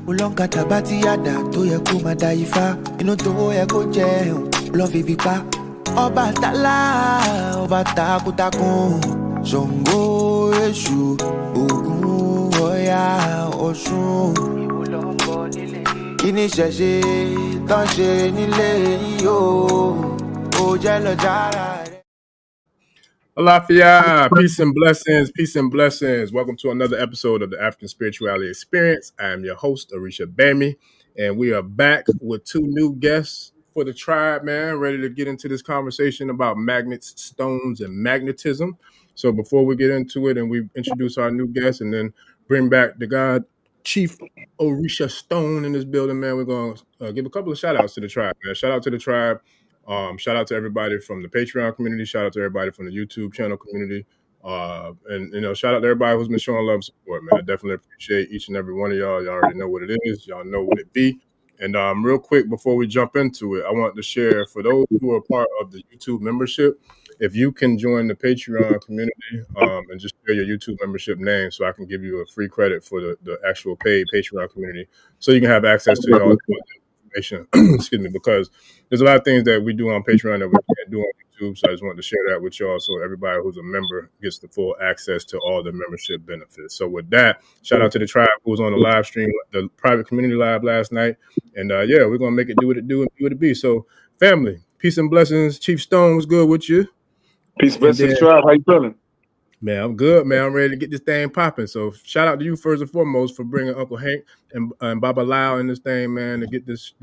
Ulonka tabati yada tó yẹ kó máa da ifá. Inú tó yẹ kó jẹun lọ fi fi pa. Ọba tálá, ọba takuntakun. Ṣàngó, Èṣù, Ògún, Ọya, Ọ̀ṣun. Kí ni ṣẹ̀ṣe tán ṣe nílé yìí o? Ó jẹ́ lọ jára rẹ̀. Alafia, peace and blessings, peace and blessings. Welcome to another episode of the African Spirituality Experience. I am your host, Orisha Bami, and we are back with two new guests for the tribe, man, ready to get into this conversation about magnets, stones, and magnetism. So before we get into it and we introduce our new guests and then bring back the God Chief Orisha Stone in this building, man, we're going to give a couple of shout outs to the tribe, man. Shout out to the tribe. Shout out to everybody from the Patreon community. Shout out to everybody from the YouTube channel community. And, you know, shout out to everybody who's been showing love and support, man. I definitely appreciate each and every one of y'all. Y'all already know what it is. Y'all know what it be. And real quick, before we jump into it, I want to share for those who are part of the YouTube membership, if you can join the Patreon community and just share your YouTube membership name so I can give you a free credit for the actual paid Patreon community so you can have access to all information. Excuse me, because there's a lot of things that we do on Patreon that we can't do on YouTube. So I just wanted to share that with y'all so everybody who's a member gets the full access to all the membership benefits. So with that, shout out to the tribe who was on the live stream, the private community live last night. And yeah, we're going to make it do what it do and do what it be. So family, peace and blessings. Chief Stone, what's good with you? Peace, blessings, tribe. How you feeling? Man, I'm good, man. I'm ready to get this thing popping. So shout out to you first and foremost for bringing Uncle Hank and Baba Lau in this thing, man, to get this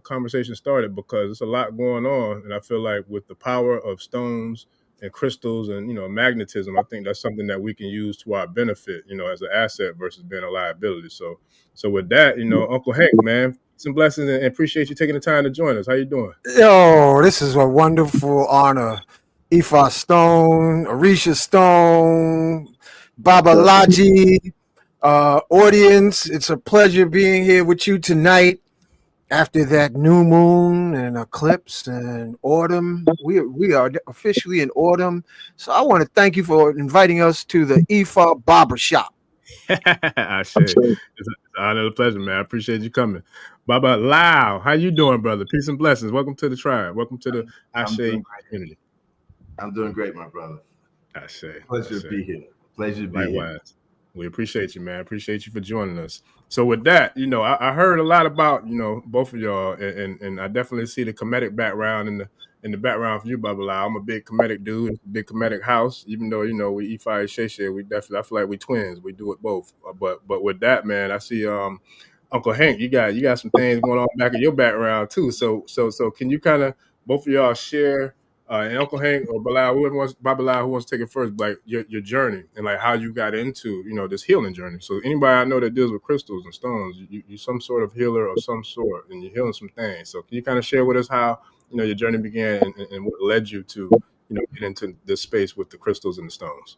conversation started, because there's a lot going on. And I feel like with the power of stones and crystals and, you know, magnetism, I think that's something that we can use to our benefit, you know, as an asset versus being a liability. So with that, you know, Uncle Hank, man, some blessings and appreciate you taking the time to join us. How you doing? Yo, this is a wonderful honor. Ifa Stone, Orisha Stone, Babalaji, audience. It's a pleasure being here with you tonight. After that new moon and eclipse and autumn, we are officially in autumn. So I want to thank you for inviting us to the Ifa Barbershop. I say it's an honor and a pleasure, man. I appreciate you coming. Baba Lau, how you doing, brother? Peace and blessings. Welcome to the tribe. Welcome to the Ashe community. I'm doing great, my brother. Ashe. Pleasure to be here. Pleasure to be here. Likewise. We appreciate you, man. Appreciate you for joining us. So with that, you know, I heard a lot about, you know, both of y'all, and I definitely see the comedic background in the background for you, Baba Lau. I'm a big comedic dude, big comedic house. Even though, you know, we Ifa Sheshe, we definitely, I feel like we twins. We do it both. But with that, man, I see Uncle Hank, you got some things going on back in your background too. So can you kind of both of y'all share? And Uncle Hank or Baba Lau, who wants to take it first, like your journey and like how you got into, you know, this healing journey. So anybody I know that deals with crystals and stones, you're some sort of healer of some sort, and you're healing some things. So can you kind of share with us how, you know, your journey began and what led you to, you know, get into this space with the crystals and the stones?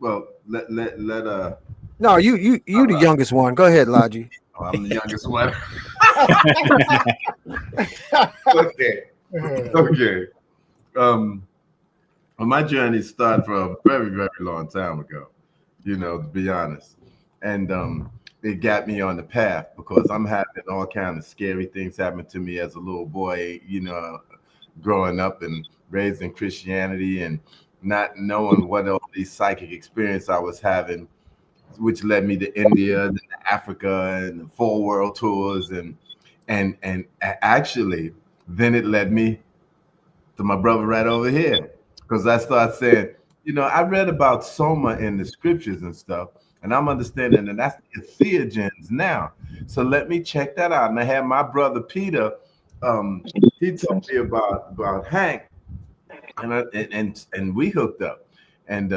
Well, No, you the youngest one. Go ahead, Laji. Oh, I'm the youngest one. Okay. Well, my journey started from a very, very long time ago, you know, to be honest. And it got me on the path because I'm having all kinds of scary things happen to me as a little boy, you know, growing up and raised in Christianity and not knowing what all these psychic experiences I was having, which led me to India, and Africa, and the 4 world tours, and actually, then it led me to my brother right over here, because I started saying, you know, I read about Soma in the scriptures and stuff, and I'm understanding that that's the theogens now. So let me check that out. And I had my brother Peter, he told me about Hank, and we hooked up, and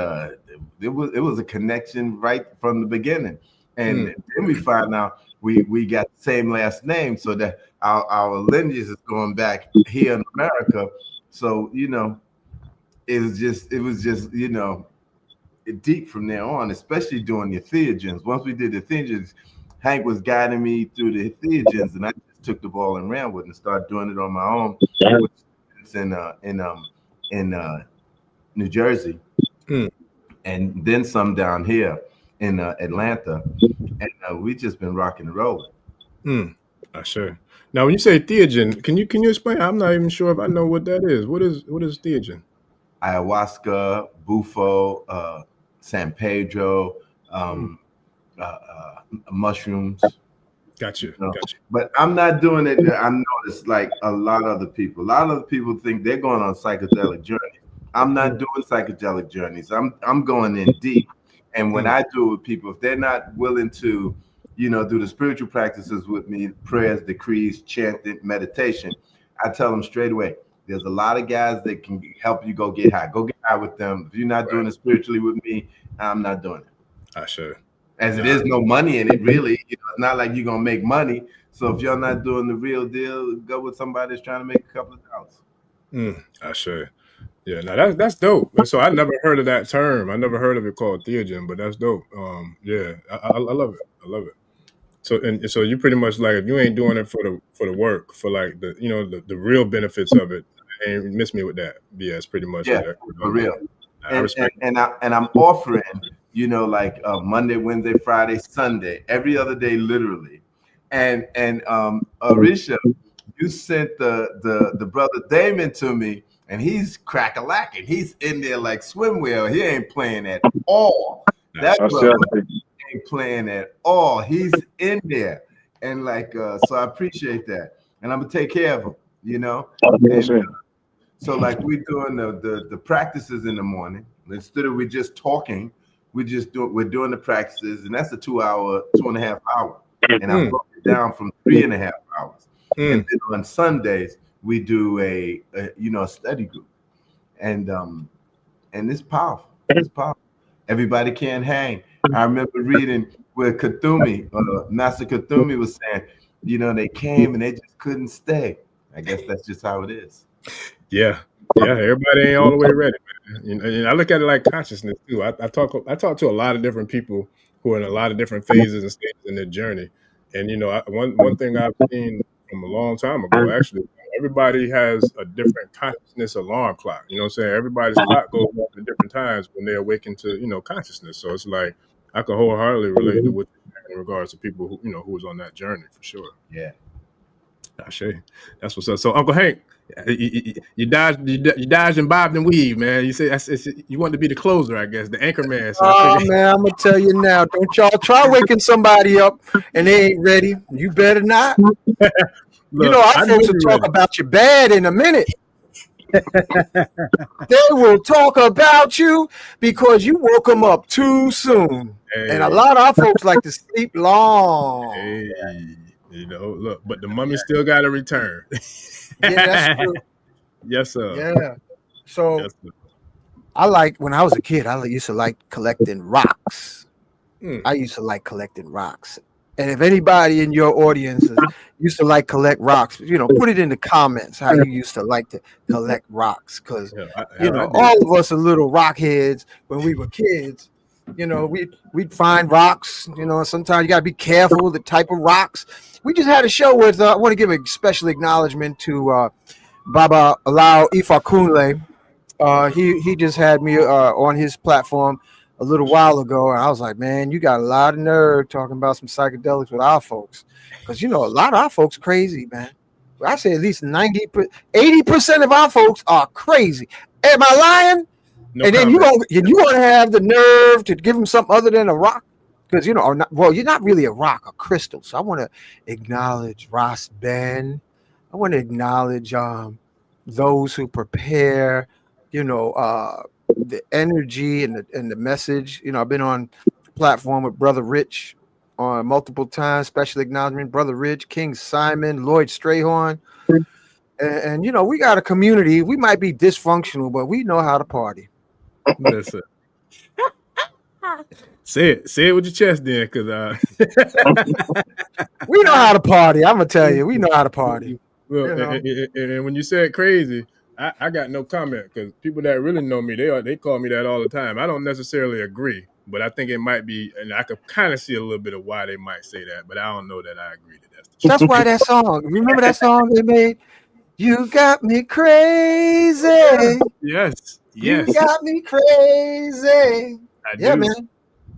it was a connection right from the beginning. And then we find out we got the same last name, so that our lineage is going back here in America. So, you know, it was just, you know, deep from there on, especially doing the theogens. Once we did the theogens, Hank was guiding me through the theogens, and I just took the ball and ran with it and started doing it on my own. It's in New Jersey, and then some down here in Atlanta, and we just been rocking and rolling. Sure. Now, when you say theogen, can you explain? I'm not even sure if I know what that is. What is theogen? Ayahuasca, bufo, San Pedro, mushrooms. Gotcha. But I'm not doing it. I noticed like a lot of other people. A lot of other people think they're going on psychedelic journeys. I'm not doing psychedelic journeys. I'm going in deep. And when I do it with people, if they're not willing to, do the spiritual practices with me, prayers, decrees, chanting, meditation, I tell them straight away, there's a lot of guys that can help you go get high. Go get high with them. If you're not doing it spiritually with me, I'm not doing it. Sure. As it is no money in it, really. It's not like you're gonna make money. So if you're not doing the real deal, go with somebody that's trying to make a couple of dollars. Sure. Yeah, now that's dope. So I never heard of that term. I never heard of it called theogen, but that's dope. Yeah, I love it. I love it. So you pretty much like, if you ain't doing it for the work, for like the real benefits of it, ain't miss me with that. Yeah, it's pretty much for real. I respect. And I'm offering, like Monday, Wednesday, Friday, Sunday, every other day, literally. And Orisha, you sent the brother Damon to me, and he's crack-a-lacking. He's in there like swimwear. He ain't playing at all. That brother ain't playing at all. He's in there, and so I appreciate that, and I'm gonna take care of him. And, so like we're doing the practices in the morning. Instead of we just talking, we're doing the practices, and that's a 2.5 hour, and I broke it down from 3.5 hours. And then on Sundays we do a study group, and it's powerful. It's powerful. Everybody can't hang. I remember reading where Master Kuthumi was saying, they came and they just couldn't stay. I guess that's just how it is. Yeah, everybody ain't all the way ready, man. And I look at it like consciousness too. I talk to a lot of different people who are in a lot of different phases and stages in their journey. And one thing I've seen from a long time ago, actually, everybody has a different consciousness alarm clock. You know what I'm saying? Everybody's clock goes off at different times when they awaken to consciousness. So it's like I could wholeheartedly relate to what you're saying in regards to people who who was on that journey for sure. Yeah. That's what's up. So Uncle Hank, you dodged and bobbed and weaved, man. You say you wanted to be the closer, I guess, the anchor man. So man, I'm gonna tell you now. Don't y'all try waking somebody up and they ain't ready. You better not. Look, our folks will talk about you bad in a minute. They will talk about you because you woke them up too soon. Hey. And a lot of our folks like to sleep long. Hey. Look, but the mummy still got to return. Yeah, that's true. Yes, sir. Yeah. So yes, sir. When I was a kid, I used to like collecting rocks. I used to like collecting rocks. And if anybody in your audience used to collect rocks, put it in the comments how you used to like to collect rocks. Because, all of us are little rock heads when we were kids. We'd find rocks, sometimes you got to be careful the type of rocks. We just had a show with, I want to give a special acknowledgement to Baba Alao Ifakunle. He just had me on his platform a little while ago, and I was like, man, you got a lot of nerve talking about some psychedelics with our folks. Because, a lot of our folks crazy, man. I say at least 80% of our folks are crazy. Am I lying? No and comment. Then you want to have the nerve to give them something other than a rock, because you're not really a rock, a crystal. So I want to acknowledge Ross Ben. I want to acknowledge those who prepare, the energy and the message. I've been on the platform with Brother Rich on multiple times. Special acknowledgement, Brother Rich, King Simon, Lloyd Strayhorn. And we got a community. We might be dysfunctional, but we know how to party. Listen. Say it with your chest, then, because we know how to party. I'm gonna tell you, we know how to party. Well, and when you said crazy, I got no comment, because people that really know me, they call me that all the time. I don't necessarily agree, but I think it might be, and I could kind of see a little bit of why they might say that, but I don't know that I agree that that's why that song. Remember that song they made? You got me crazy. Yes. You got me crazy. I do. Man.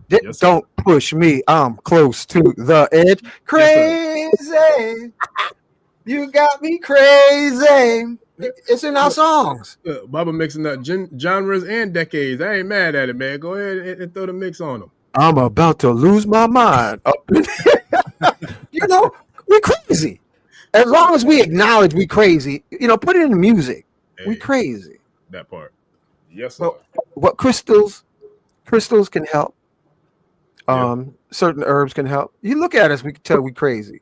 Yes, sir. Don't push me. I'm close to the edge. Crazy. You got me crazy. It's in our songs. Bubba mixing up genres and decades. I ain't mad at it, man. Go ahead and throw the mix on them. I'm about to lose my mind. You know, we're crazy. As long as we acknowledge we crazy, you know, put it in the music. Hey, We crazy. that part. Yes, sir. What crystals can help. Certain herbs can help. You look at us, we can tell we crazy.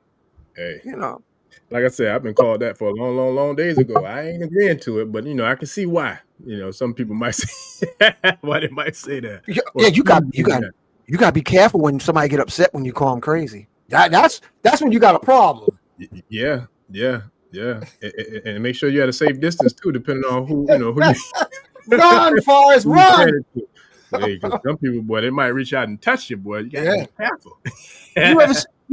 Hey, You know. like I said, I've been called that for a long days ago. I ain't agreeing to it, but you know, I can see why. You know, some people might say why they might say that. Yeah, you got to be careful when somebody get upset when you call them crazy. That's when you got a problem. Yeah. And make sure you're at a safe distance too, depending on who you Run, Forrest, run. Hey, because some people, boy, they might reach out and touch you, boy. You gotta be careful.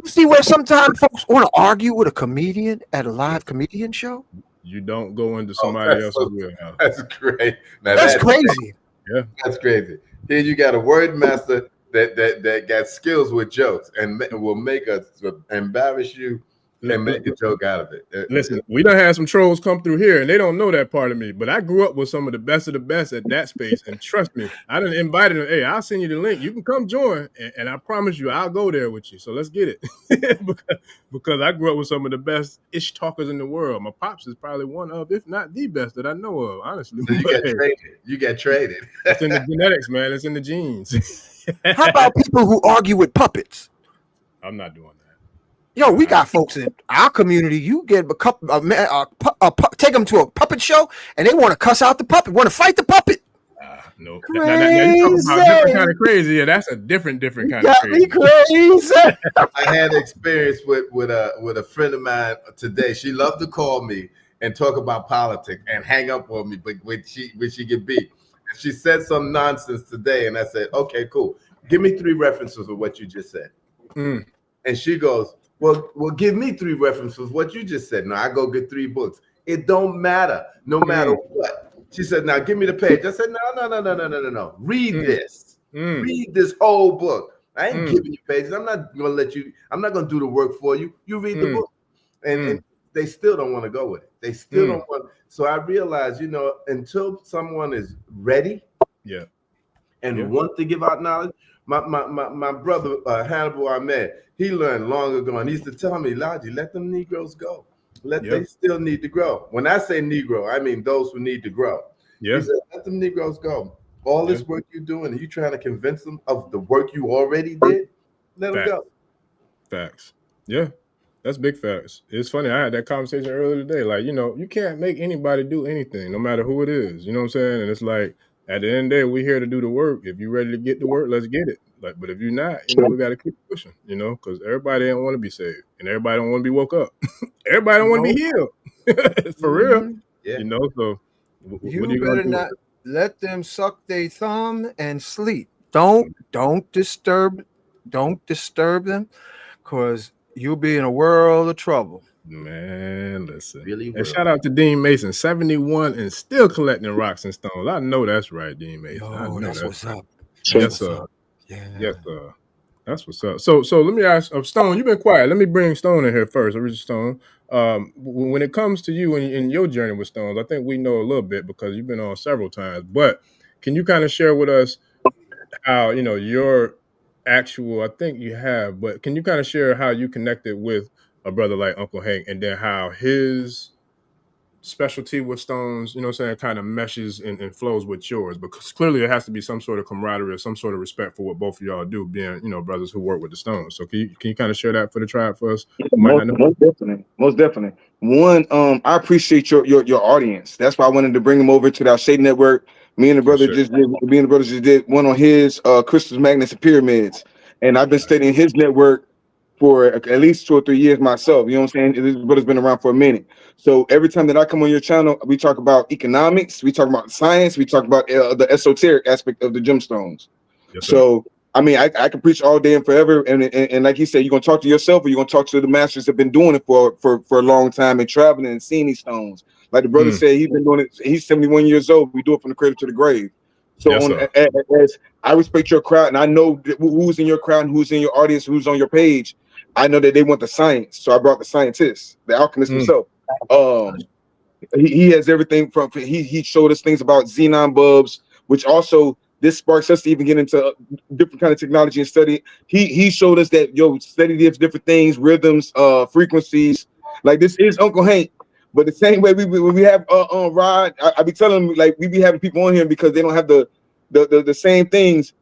You see where sometimes folks want to argue with a comedian at a live comedian show? You don't go into somebody else's wheelhouse. That's great. Now, That's crazy. Yeah, that's crazy. Here you got a word master that got skills with jokes and will make us embarrass you and make a joke out of it. Listen, we done had some trolls come through here, and they don't know that part of me. But I grew up with some of the best at that space, and trust me, I done invited them. Hey, I'll send you the link. You can come join, and I promise you, I'll go there with you. So let's get it, because I grew up with some of the best ish talkers in the world. My pops is probably one of, if not the best that I know of, honestly. So you get traded. It's in the genetics, man. It's in the genes. How about people who argue with puppets? I'm not doing that. Yo, we got folks in our community. You get take them to a puppet show, and they want to cuss out the puppet, want to fight the puppet. No, now you talking about different kind of crazy. Yeah, that's a different kind of crazy. Crazy. I had experience with a friend of mine today. She loved to call me and talk about politics and hang up on me, but when she get beat, and she said some nonsense today, and I said, "Okay, cool. Give me 3 references of what you just said." And she goes, Well, give me 3 references. What you just said. No, I go get 3 books. It don't matter, no matter what. She said, "Now give me the page." I said, No. Read this. Read this whole book. I ain't giving you pages. I'm not gonna let you. I'm not gonna do the work for you. You read the book, and they still don't want to go with it. They still don't want. So I realized, until someone is ready, and want to give out knowledge. My brother Hannibal Ahmed, he learned long ago, and he used to tell me, "Lodgy, let them Negroes go. They still need to grow." When I say Negro, I mean those who need to grow. He said, "Let them Negroes go. All this work you're doing, and you trying to convince them of the work you already did, let them go." Facts. Yeah, that's big facts. It's funny. I had that conversation earlier today. Like, you can't make anybody do anything, no matter who it is. You know what I'm saying? And it's like, at the end of the day, we're here to do the work. If you're ready to get the work, let's get it. But if you're not, we got to keep pushing, because everybody don't want to be saved, and everybody don't want to be woke up. Everybody don't want to be healed. For real. Yeah. So you better not let them suck their thumb and sleep. Don't disturb them, because you'll be in a world of trouble. Man, listen. Really, and shout out to Dean Mason, 71 and still collecting rocks and stones. I know that's right, Dean Mason. Oh, that's what's up. Yes, sir. Yeah. Yes, sir. That's what's up. So let me ask, Stone, you've been quiet. Let me bring Stone in here first, Orisha Stone. When it comes to you and your journey with stones, I think we know a little bit because you've been on several times. But can you kind of share with us how, your actual, I think you have, but can you kind of share how you connected with a brother like Uncle Hank, and then how his specialty with stones, kind of meshes and flows with yours? Because clearly there has to be some sort of camaraderie or some sort of respect for what both of y'all do, being, brothers who work with the stones. So can you kind of share that for the tribe for us? Most definitely. One, I appreciate your audience. That's why I wanted to bring him over to our Shade Network. Me and the brother just did one on his crystals, magnets, and pyramids. And I've been studying his network for at least 2 or 3 years myself. You know what I'm saying? This brother's been around for a minute. So every time that I come on your channel, we talk about economics, we talk about science, we talk about the esoteric aspect of the gemstones. Yes, so I mean, I can preach all day and forever, and like he said, you're gonna talk to yourself, or you're gonna talk to the masters that have been doing it for a long time and traveling and seeing these stones. Like the brother said, he's been doing it. He's 71 years old. We do it from the cradle to the grave. So Yes, on sir. as I respect your crowd, and I know who's in your crowd, and who's in your audience, who's on your page. I know that they want the science, so I brought the scientist, the alchemist himself. He has everything from he showed us things about xenon bulbs, which also this sparks us to even get into different kind of technology and study. He showed us that study these different things, rhythms, frequencies. Like this is Uncle Hank, but the same way we have Rod, I be telling them like we be having people on here because they don't have the same things.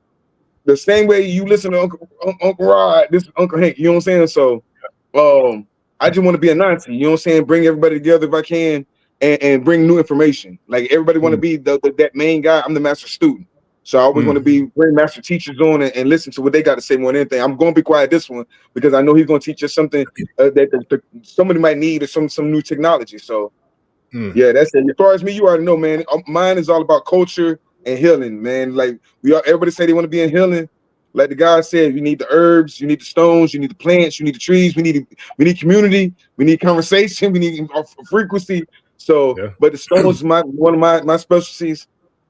The same way you listen to Uncle Rod, this is Uncle Hank. You know what I'm saying? So I just want to be a Nazi, you know what I'm saying? Bring everybody together if I can and bring new information. Like everybody want to be that main guy. I'm the master student. So I always want to bring master teachers on and listen to what they got to say more than anything. I'm going to be quiet this one because I know he's going to teach us something that somebody might need or some new technology. So yeah, that's it. As far as me, you already know, man. Mine is all about culture and healing, man. Like everybody say they want to be in healing. Like the guy said, you need the herbs, you need the stones, you need the plants, you need the trees. We need community, we need conversation, we need frequency. So, but the stones is one of my specialties,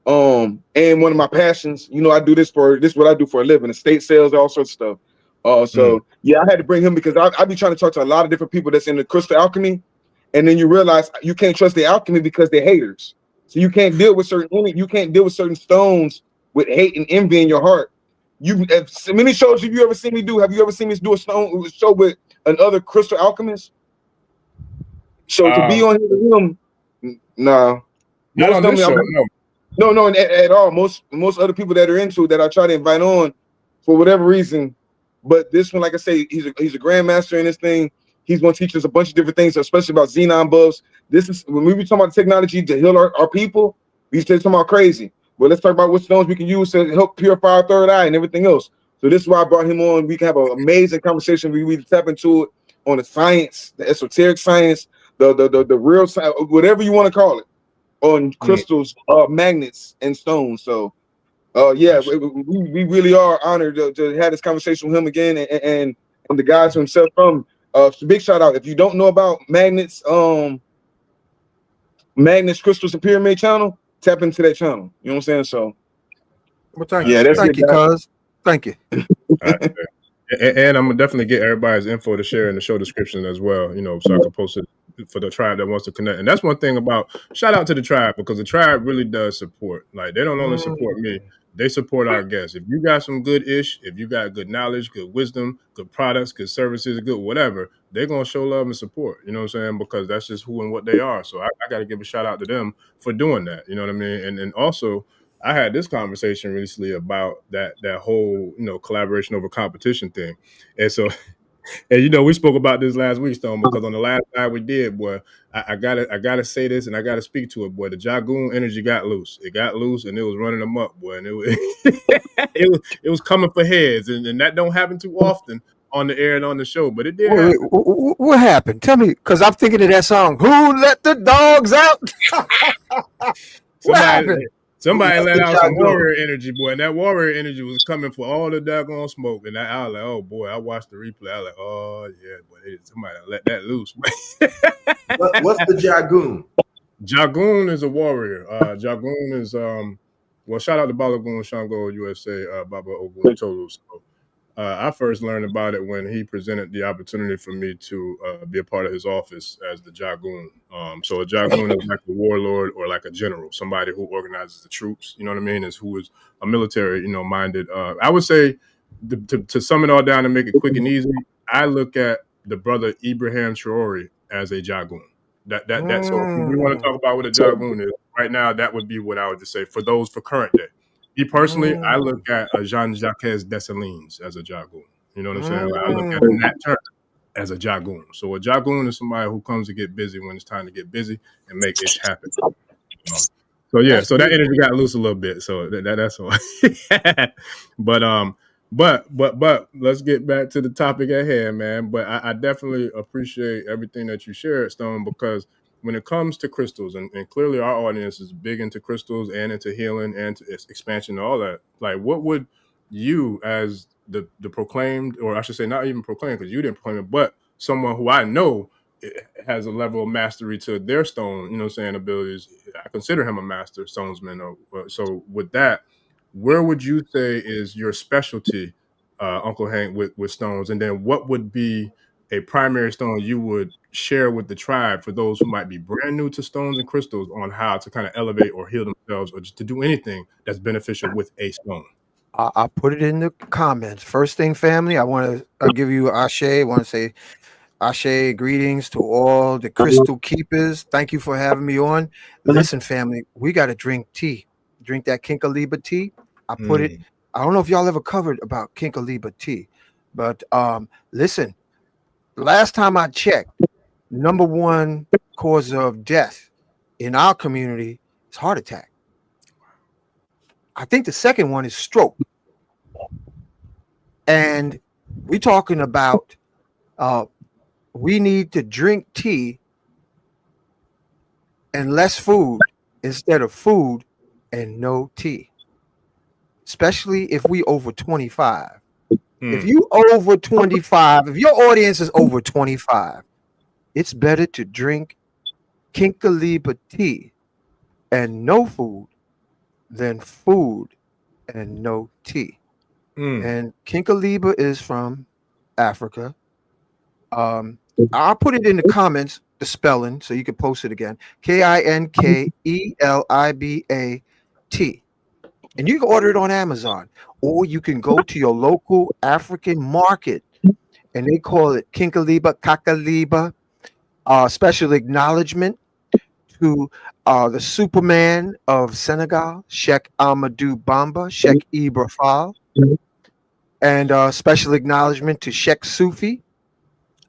and one of my passions. You know, I do this is what I do for a living. Estate sales, all sorts of stuff. So yeah, I had to bring him because I be trying to talk to a lot of different people that's in the crystal alchemy. And then you realize you can't trust the alchemy because they're haters. So you can't deal with certain stones with hate and envy in your heart. You many shows have you ever seen me do? Have you ever seen me do a show with another crystal alchemist? So to be on here with him, nah. Not on this show, no. No, at all. Most other people that are into it that I try to invite on for whatever reason. But this one, like I say, he's a grandmaster in this thing. He's going to teach us a bunch of different things, especially about xenon bulbs. This is when we be talking about technology to heal our people. We start talking about crazy. But let's talk about what stones we can use to help purify our third eye and everything else. So this is why I brought him on. We can have an amazing conversation. We tap into it on the science, the esoteric science, the real science, whatever you want to call it, on crystals, magnets, and stones. So yeah, we really are honored to have this conversation with him again, and the guys himself from big shout out. If you don't know about Magnets, Magnets, Crystals, and Pyramid channel, tap into that channel. You know what I'm saying? So well, thank you, cuz. Thank you. And I'm gonna definitely get everybody's info to share in the show description as well, you know, so I can post it for the tribe that wants to connect. And that's one thing about shout out to the tribe, because the tribe really does support. Like they don't only support me, they support our guests. If you got some good ish, if you got good knowledge, good wisdom, good products, good services, good whatever, they're gonna show love and support. You know what I'm saying? Because that's just who and what they are. So I got to give a shout out to them for doing that. You know what I mean? And also, I had this conversation recently about that whole, you know, collaboration over competition thing. And so, and you know, we spoke about this last week, Stone, because on the last night we did, boy, I gotta say this and I gotta speak to it, boy. The Jagoon energy got loose. It got loose and it was running them up, boy. And it was it was coming for heads, and that don't happen too often on the air and on the show, but it did happen. What happened? Tell me, because I'm thinking of that song. Who let the dogs out? What happened? Somebody let out some warrior energy, boy, and that warrior energy was coming for all the daggone smoke. And I was like, oh boy, I watched the replay. I was like, oh yeah, boy, somebody let that loose. What's the Jagoon? Jagoon is a warrior. Jagoon is well, shout out to Balagoon Shango USA, Baba Ogun Tolu. So, I first learned about it when he presented the opportunity for me to be a part of his office as the Jagoon. So a Jagoon is like a warlord or like a general, somebody who organizes the troops, you know what I mean, who is a military, you know, minded. I would say to sum it all down and make it quick and easy, I look at the brother Ibrahim Traore as a Jagoon. So if we want to talk about what a Jagoon is, right now, that would be what I would just say for current day. Me personally, I look at Jean-Jacques Dessalines as a Jagoon. You know what I'm saying? Like, I look at Nat Turner as a Jagoon. So a Jagoon is somebody who comes to get busy when it's time to get busy and make it happen. So yeah, so that energy got loose a little bit. So that's all. But let's get back to the topic at hand, man. But I definitely appreciate everything that you shared, Stone, because when it comes to crystals, and clearly our audience is big into crystals and into healing and to expansion and all that, like what would you as the proclaimed, or I should say not even proclaimed because you didn't proclaim it, but someone who I know has a level of mastery to their stone, you know what I'm saying, abilities. I consider him a master stonesman. So with that, where would you say is your specialty, Uncle Hank, with stones? And then what would be a primary stone you would share with the tribe for those who might be brand new to stones and crystals on how to kind of elevate or heal themselves or just to do anything that's beneficial with a stone? I'll put it in the comments. First thing, family, I want to give you Ashe. I want to say Ashe, greetings to all the crystal keepers. Thank you for having me on. Listen, family, we got to drink tea. Drink that Kinkaliba tea. I put it. I don't know if y'all ever covered about Kinkaliba tea, but listen, last time I checked, number one cause of death in our community is heart attack. I think the second one is stroke. And we're talking about we need to drink tea and less food instead of food and no tea, especially if we over 25. If you over 25, if your audience is over 25, it's better to drink Kinkaliba tea and no food than food and no tea. And Kinkaliba is from Africa. I'll put it in the comments, the spelling, so you can post it again. Kinkelibat. And you can order it on Amazon, or you can go to your local African market, and they call it Kinkaliba, Kakaliba. Special acknowledgement to the Superman of Senegal, Sheikh Amadou Bamba, Sheikh Ibrahim. And special acknowledgement to Sheikh Sufi.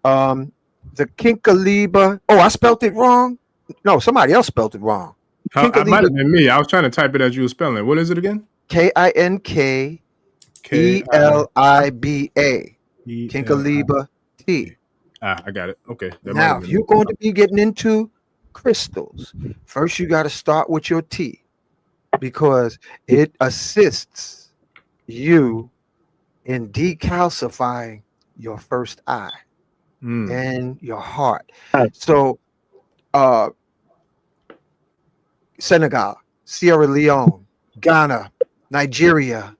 The Kinkaliba. Oh, I spelled it wrong. No, somebody else spelled it wrong. It might have been me. I was trying to type it as you were spelling it. What is it again? Kinkeliba. Kinkaliba tea. I got it. Okay. Now, if you're going to be getting into crystals, first you got to start with your tea because it assists you in decalcifying your first eye and your heart. So Senegal, Sierra Leone, Ghana, Nigeria,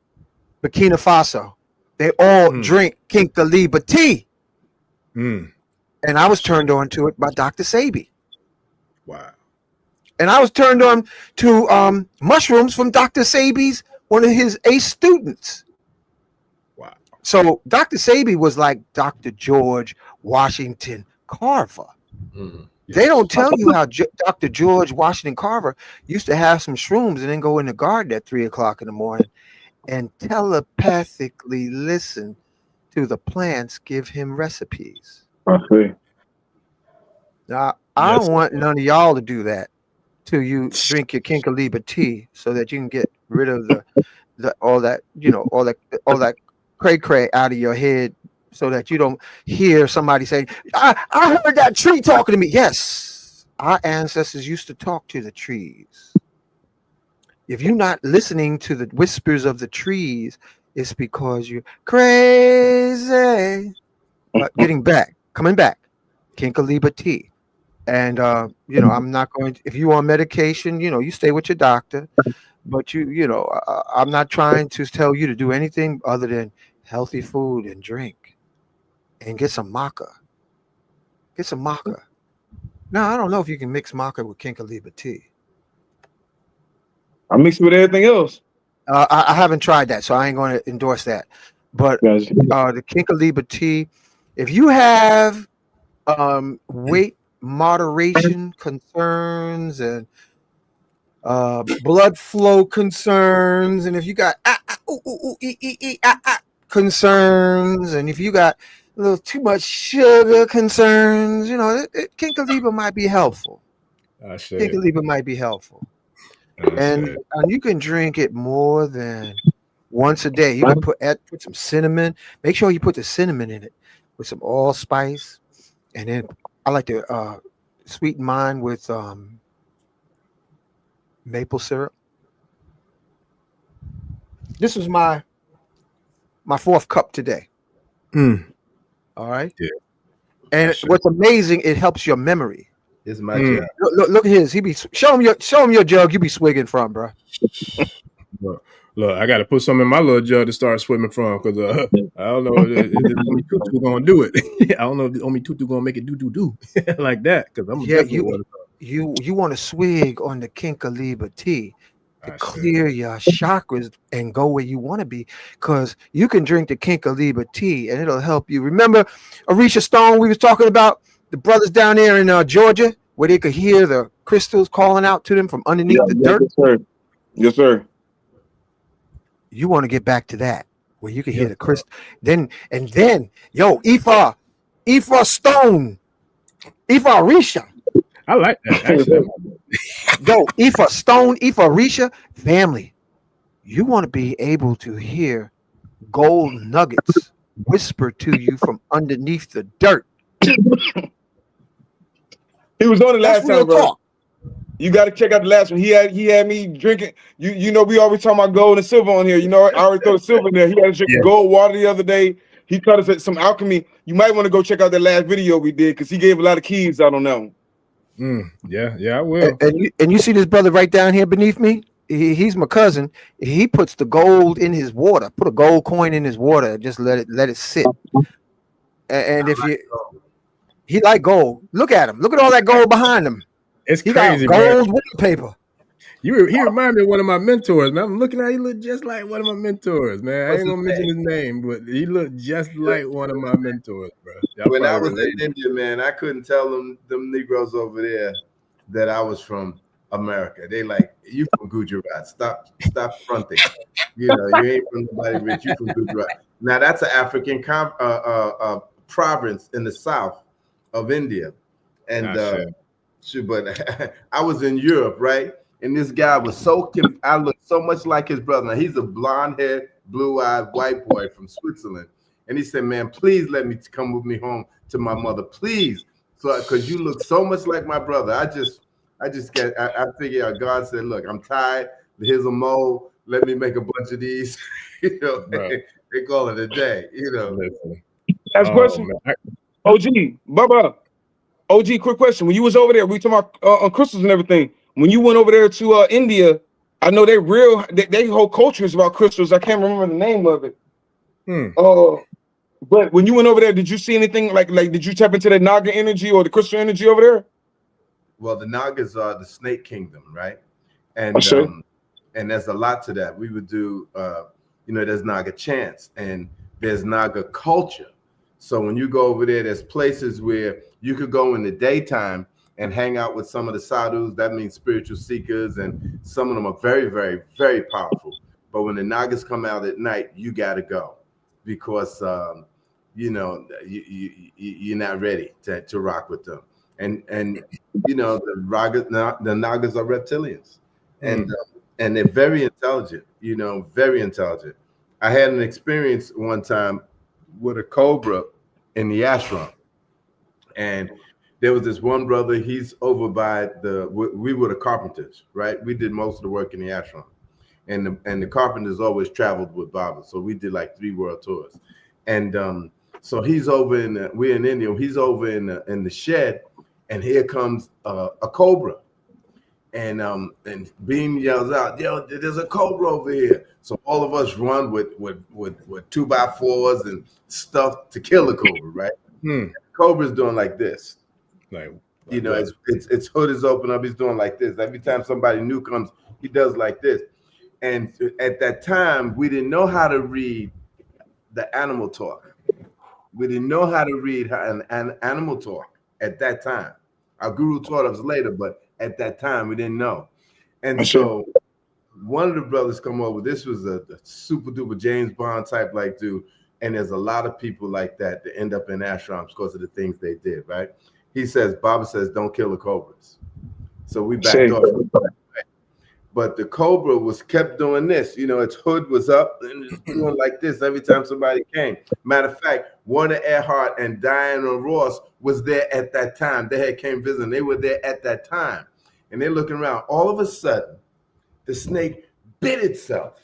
Burkina Faso, they all drink Kinkaliba tea. And I was turned on to it by Dr. Sebi. Wow. And I was turned on to mushrooms from Dr. Sebi's, one of his ace students. Wow. So Dr. Sebi was like Dr. George Washington Carver. They don't tell you how Dr. George Washington Carver used to have some shrooms and then go in the garden at 3 o'clock in the morning and telepathically listen to the plants give him recipes. Okay. Now, I don't want none of y'all to do that till you drink your Kinkaliba tea so that you can get rid of the all that cray out of your head so that you don't hear somebody say, I heard that tree talking to me. Yes, our ancestors used to talk to the trees. If you're not listening to the whispers of the trees, it's because you're crazy. But coming back, Kinkaliba tea. And, I'm not going to, if you on medication, you stay with your doctor. But, I'm not trying to tell you to do anything other than healthy food and drink. And get some maca. Now, I don't know if you can mix maca with Kinkaliba tea. I mix it with everything else. I haven't tried that, so I ain't going to endorse that. But the Kinkaliba tea, if you have weight moderation concerns and blood flow concerns, and if you got concerns, and if you got a little too much sugar concerns, Kinkaliba might be helpful. Kinkaliba might be helpful. And you can drink it more than once a day. You can put some cinnamon. Make sure you put the cinnamon in it with some allspice. And then I like to sweeten mine with maple syrup. This was my fourth cup today. All right. Yeah. And what's amazing, it helps your memory. It's my job. Look at his. He be show him your jug. You be swigging from, bro. Look, I got to put some in my little jug to start swimming from because I don't know if Omi Tutu gonna do it. I don't know if Omi Tutu gonna make it do like that because I'm definitely you want to swig on the Kinkaliba tea to clear your chakras and go where you want to be, because you can drink the Kinkaliba tea and it'll help you. Remember Orisha Stone we was talking about, the brothers down there in Georgia, where they could hear the crystals calling out to them from underneath the dirt? Yes, sir. Yes, sir. You want to get back to that, where you can hear the crystal. Then, yo, Ifa Stone, Ifa Orisha. I like that. Actually. Yo, Ifa Stone, Ifa Orisha, family. You want to be able to hear gold nuggets whisper to you from underneath the dirt. He was on the last time, bro. Talk. You got to check out the last one. He had me drinking. You know, we always talk about gold and silver on here. You know, I already throw the silver in there. He had to drink gold water the other day. He taught us some alchemy. You might want to go check out that last video we did because he gave a lot of keys out on that one. Yeah, I will. And you see this brother right down here beneath me? He's my cousin. He puts the gold in his water. Put a gold coin in his water. Just let it sit. And if he like gold, look at him. Look at all that gold behind him. It's he crazy, got gold wallpaper. He remind me of one of my mentors, man. I'm looking at he look just like one of my mentors, man. I ain't gonna mention his name, but he looked just like one of my mentors, bro. When I was in India, man, I couldn't tell them Negroes over there that I was from America. They like, you from Gujarat. Stop fronting. You know, you ain't from nobody rich. You from Gujarat. Now that's an African province in the south of India, and but I was in Europe, right? And this guy was I looked so much like his brother. Now he's a blonde-haired, blue-eyed white boy from Switzerland, and he said, "Man, please let me come with me home to my mother, please." So, because you look so much like my brother, I figured out. God said, "Look, I'm tired. Here's a mold. Let me make a bunch of these." You know, right. They call it a day. You know. Last question, OG, Bubba. OG, quick question. When you was over there, we talking about on crystals and everything. When you went over there to India, I know their whole culture is about crystals. I can't remember the name of it. But when you went over there, did you see anything like did you tap into the Naga energy or the crystal energy over there? Well, the Nagas are the snake kingdom, right? And and there's a lot to that. We would do, there's Naga chants and there's Naga culture. So when you go over there, there's places where you could go in the daytime and hang out with some of the sadhus. That means spiritual seekers, and some of them are very, very, very powerful. But when the Nagas come out at night, you got to go because you're not ready to rock with them. And the Nagas are reptilians, and they're very intelligent. Very intelligent. I had an experience one time with a cobra in the ashram, and there was this one brother. He's over by we were the carpenters, right? We did most of the work in the ashram, and the carpenters always traveled with Baba, so we did like 3 world tours, and so he's over we're in India. He's over in the shed, and here comes a cobra, and Beam yells out, "Yo, there's a cobra over here!" So all of us run with 2x4s and stuff to kill the cobra, right? The cobra's doing like this, its hood is open up. He's doing like this. Every time somebody new comes, he does like this. And at that time, we didn't know how to read the animal talk. We didn't know how to read an animal talk at that time. Our guru taught us later, but at that time we didn't know. And so one of the brothers come over. This was a super duper James Bond type like dude. And there's a lot of people like that end up in ashrams because of the things they did, right? Baba says, don't kill the cobras. So we backed off. Right? But the cobra kept doing this. Its hood was up and it's doing like this every time somebody came. Matter of fact, Warner Earhart and Diana Ross was there at that time. They had came visiting. They were there at that time. And they're looking around. All of a sudden, the snake bit itself.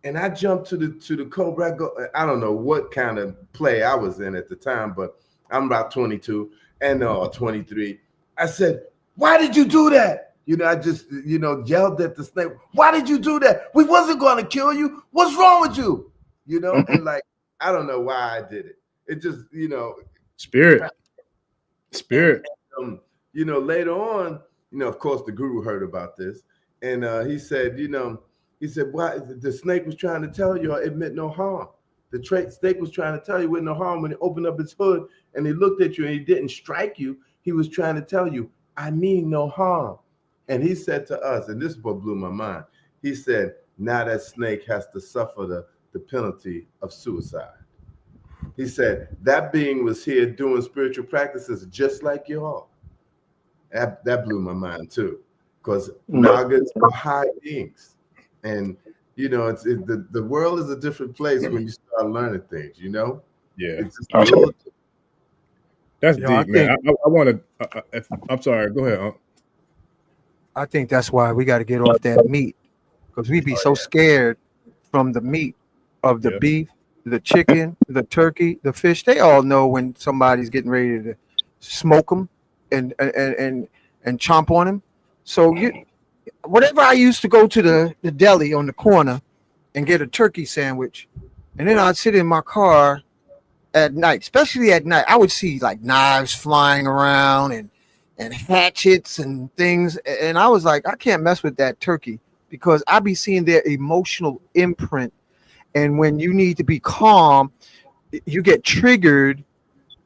And I jumped to the cobra. I don't know what kind of play I was in at the time, but I'm about 22 and 23. I said, "Why did you do that?" I just, yelled at the snake. Why did you do that? We wasn't going to kill you. What's wrong with you? And like, I don't know why I did it. It just, Spirit. And, later on, of course, the guru heard about this. And he said, why the snake was trying to tell you it meant no harm. The snake was trying to tell you with no harm. When he opened up his hood and he looked at you and he didn't strike you, he was trying to tell you, I mean no harm. And he said to us, and this is what blew my mind, he said, now that snake has to suffer the penalty of suicide. He said, that being was here doing spiritual practices just like y'all. That blew my mind too, because Nagas are high beings. And, the world is a different place when you start learning things, Yeah. It's just that's deep, man. I want to, I'm sorry, go ahead. I think that's why we got to get off that meat, because we be so scared from the meat of the beef, the chicken, the turkey, the fish. They all know when somebody's getting ready to smoke them and chomp on them. So whatever I used to go to the deli on the corner and get a turkey sandwich, and then I'd sit in my car at night, especially at night, I would see like knives flying around and hatchets and things. And I was like, I can't mess with that turkey, because I be seeing their emotional imprint. And when you need to be calm, you get triggered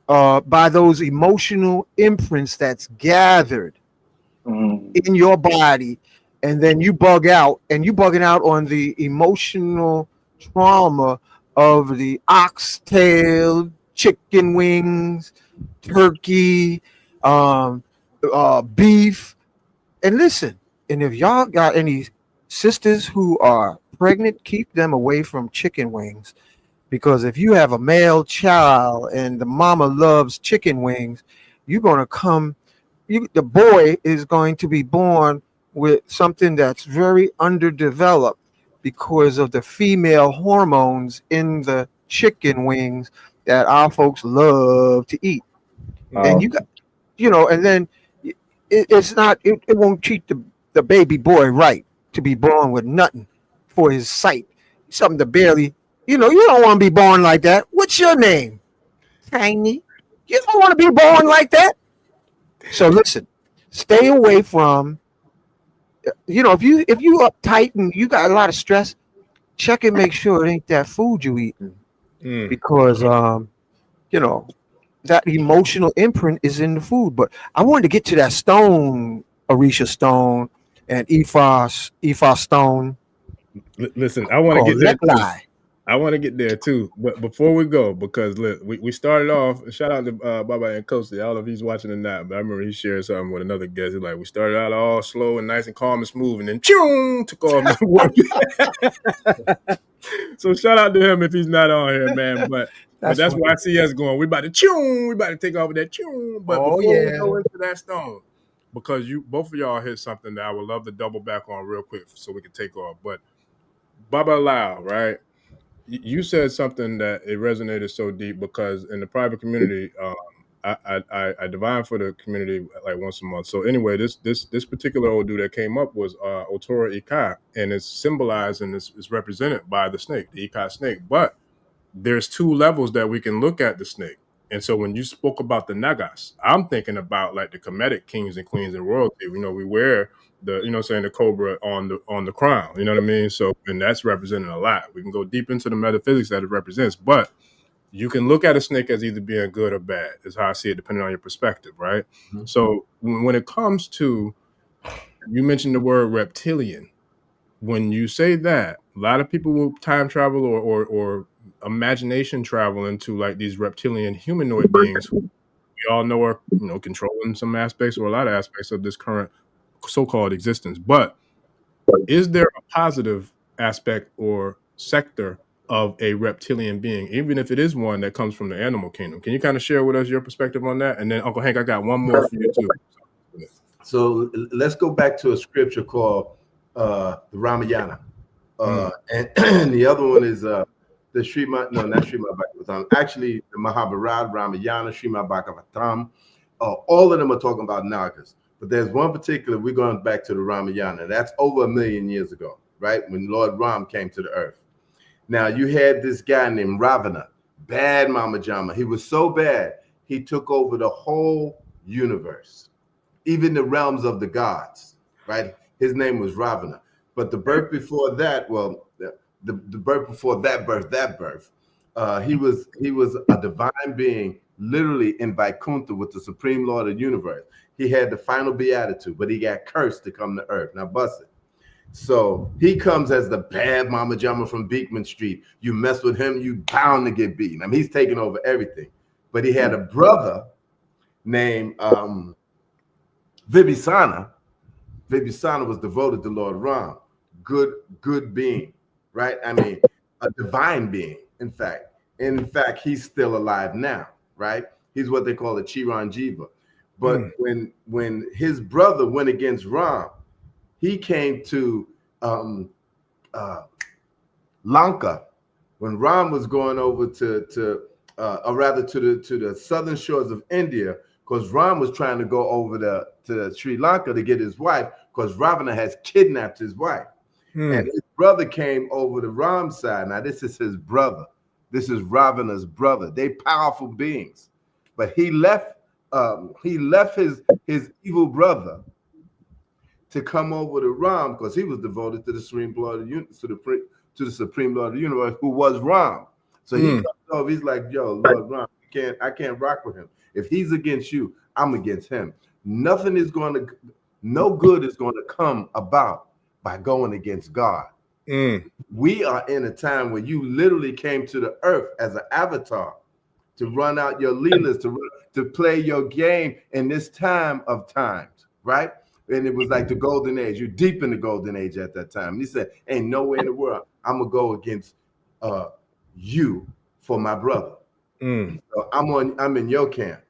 by those emotional imprints that's gathered in your body. And then you bug out, and you bugging out on the emotional trauma of the oxtail, chicken wings, turkey, beef. And listen, and if y'all got any sisters who are pregnant, keep them away from chicken wings, because if you have a male child and the mama loves chicken wings, you're going to come, the boy is going to be born with something that's very underdeveloped because of the female hormones in the chicken wings that our folks love to eat. And you got, and then it won't treat the baby boy right to be born with nothing for his sight, something to barely, you don't want to be born like that. What's your name? Tiny. You don't want to be born like that. So listen, stay away from, if you uptight and you got a lot of stress, check and make sure it ain't that food you eating, because that emotional imprint is in the food. But I wanted to get to that stone, Orisha stone and Ifa stone. Listen, I want to get there. I want to get there too, but before we go, because look, we started off. Shout out to Baba and Kosi. I don't know if he's watching or not, but I remember he shared something with another guest. He's like, we started out all slow and nice and calm and smooth, and then choom, took off. So shout out to him if he's not on here, man. But that's why I see us going. We about to choom. We about to take off with that choom. But before we go into that stone, because both of y'all hit something that I would love to double back on real quick so we can take off. But Baba Lau, right? You said something that it resonated so deep, because in the private community, I divine for the community like once a month. So anyway, this particular old dude that came up was Otora Ika, and it's symbolized and it's represented by the snake, the Ika snake. But there's two levels that we can look at the snake. And so when you spoke about the Nagas, I'm thinking about like the Kemetic kings and queens and royalty. We wear the cobra on the crown, you know what I mean? So, and that's representing a lot. We can go deep into the metaphysics that it represents, but you can look at a snake as either being good or bad, is how I see it, depending on your perspective, right? Mm-hmm. So when it comes to, you mentioned the word reptilian. When you say that, a lot of people will time travel or imagination travel into like these reptilian humanoid beings who we all know are, controlling some aspects or a lot of aspects of this current so-called existence. But is there a positive aspect or sector of a reptilian being, even if it is one that comes from the animal kingdom? Can you kind of share with us your perspective on that? And then Uncle Hank, I got one more for you too. So let's go back to a scripture called the Ramayana. And the other one is the Srimad, no, not Srimad Bhagavatam, actually the Mahabharata, Ramayana, Srimad Bhagavatam. All of them are talking about Nagas. But there's one particular, we're going back to the Ramayana. That's over 1 million years ago, right? When Lord Ram came to the earth. Now, you had this guy named Ravana, bad Mama Jama. He was so bad, he took over the whole universe, even the realms of the gods, right? His name was Ravana. But the birth before that, well, the birth before that birth, he was a divine being, literally in Vaikuntha with the Supreme Lord of the universe. He had the final beatitude, but he got cursed to come to earth. Now, bust it. So he comes as the bad Mama Jama from Beekman Street. You mess with him, you bound to get beaten. I mean, he's taking over everything. But he had a brother named Vibhisana. Vibhisana was devoted to Lord Ram. Good being, right? I mean, a divine being, in fact. In fact, he's still alive now, right? He's what they call a Chiranjiva. But when his brother went against Ram, he came to Lanka when Ram was going over to the southern shores of India, because Ram was trying to go over to Sri Lanka to get his wife, because Ravana has kidnapped his wife. And his brother came over to Ram's side. Now, this is his brother. This is Ravana's brother. They powerful beings. But he left his evil brother to come over to Ram, because he was devoted to the Supreme Lord of the Supreme Lord of the universe, who was Ram. So he comes over. He's like, "Yo, Lord Ram, I can't rock with him. If he's against you, I'm against him. No good is going to come about by going against God." We are in a time where you literally came to the earth as an avatar to run out your leelas, to play your game in this time of times, right? And it was like the golden age. You're deep in the golden age at that time. And he said, "Ain't no way in the world I'm gonna go against you for my brother." So I'm in your camp.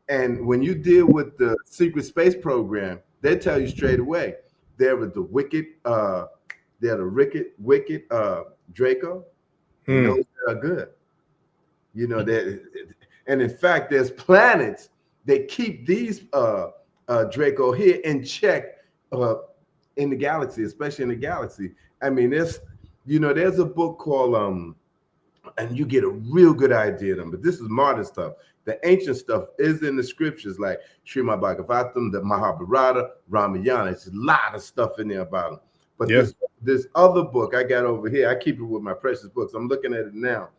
And when you deal with the secret space program, they tell you straight away, there was the wicked Draco, and those that are good. You know that, and in fact, there's planets that keep these Draco here in check in the galaxy, especially in the galaxy. I mean, there's a book called and you get a real good idea of them, but this is modern stuff. The ancient stuff is in the scriptures, like Srimad Bhagavatam, the Mahabharata, Ramayana. It's a lot of stuff in there about them. But this other book I got over here, I keep it with my precious books. I'm looking at it now.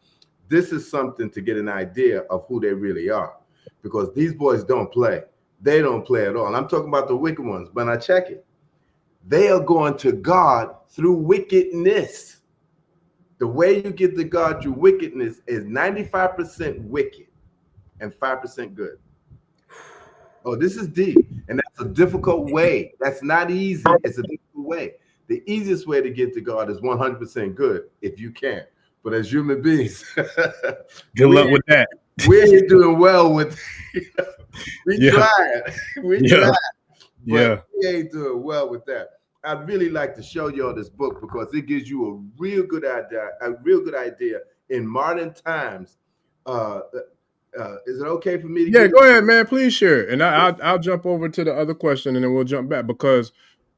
This is something to get an idea of who they really are, because these boys don't play. They don't play at all. I'm talking about the wicked ones, but I check it. They are going to God through wickedness. The way you get to God through wickedness is 95% wicked and 5% good. Oh, this is deep. And that's a difficult way. That's not easy. It's a difficult way. The easiest way to get to God is 100% good, if you can. But as human beings, good luck with that. We're doing well with we tried. We tried. But we ain't doing well with that. I'd really like to show y'all this book, because it gives you a real good idea in modern times. Is it okay for me to go ahead, man, please share. And I'll jump over to the other question, and then we'll jump back, because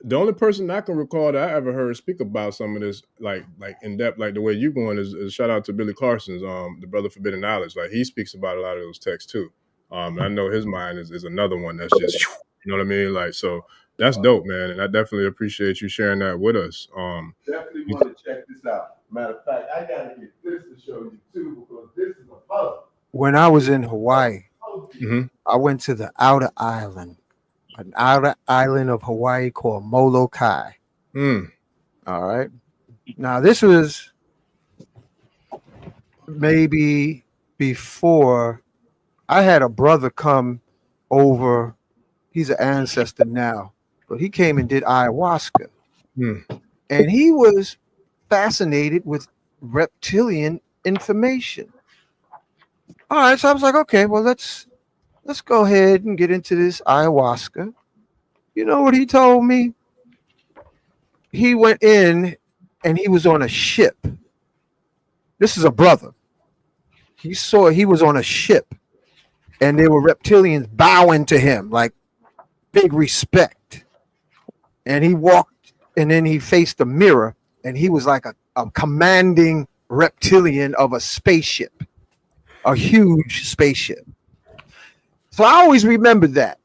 the only person I can recall that I ever heard speak about some of this, like in depth, like the way you're going, is shout out to Billy Carson's, the Brother Forbidden Knowledge. Like, he speaks about a lot of those texts too. I know his mind is another one that's just, you know what I mean? Like, so that's dope, man. And I definitely appreciate you sharing that with us. Definitely want to check this out. Matter of fact, I gotta get this to show you too, because this is a puzzle. When I was in Hawaii, I went to the outer island, an outer island of Hawaii called Molokai. All right. Now, this was maybe before I had a brother come over. He's an ancestor now, but he came and did ayahuasca. And he was fascinated with reptilian information. All right, so I was like, okay, well, let's go ahead and get into this ayahuasca. You know what he told me? He went in and he was on a ship. This is a brother. He was on a ship, and there were reptilians bowing to him, like big respect. And he walked, and then he faced the mirror, and he was like a commanding reptilian of a spaceship, a huge spaceship. So I always remember that.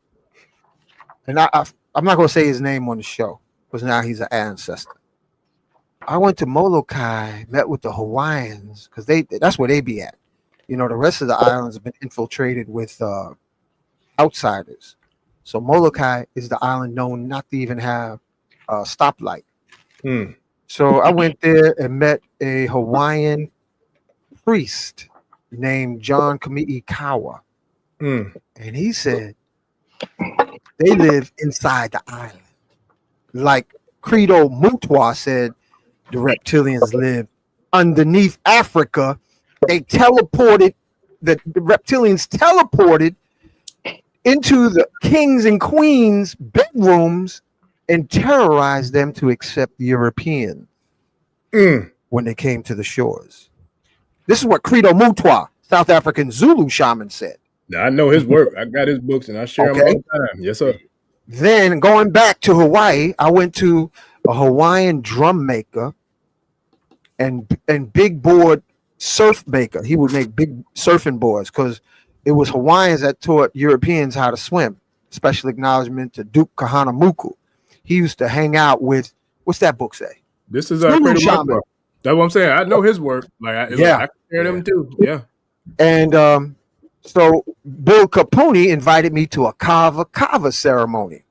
And I'm not going to say his name on the show because now he's an ancestor. I went to Molokai, met with the Hawaiians because that's where they be at. You know, the rest of the islands have been infiltrated with outsiders. So Molokai is the island known not to even have a stoplight. So I went there and met a Hawaiian priest named John Kami'ikawa. And he said they live inside the island. Like Credo Mutwa said, the reptilians live underneath Africa. They teleported, the reptilians teleported into the kings and queens' bedrooms and terrorized them to accept the Europeans when they came to the shores. This is what Credo Mutwa, South African Zulu shaman, said. Now, I know his work. I got his books and I share them all the time. Yes, sir. Then going back to Hawaii, I went to a Hawaiian drum maker and big board surf maker. He would make big surfing boards because it was Hawaiians that taught Europeans how to swim. Special acknowledgement to Duke Kahanamoku. He used to hang out with, what's that book say? This is Credo Mutwa. That's what I'm saying. I know his work. I can share them too. Yeah. And so Bill Capone invited me to a kava ceremony.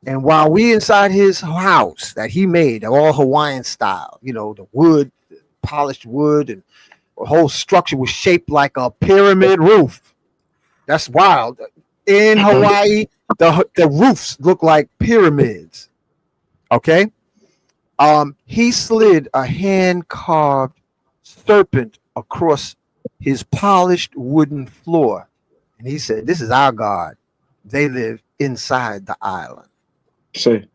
And while we inside his house that he made, all Hawaiian style, you know, the wood, polished wood, and the whole structure was shaped like a pyramid roof. That's wild. In Hawaii, the roofs look like pyramids. Okay. He slid a hand-carved serpent across his polished wooden floor. And he said, this is our God. They live inside the island. Say.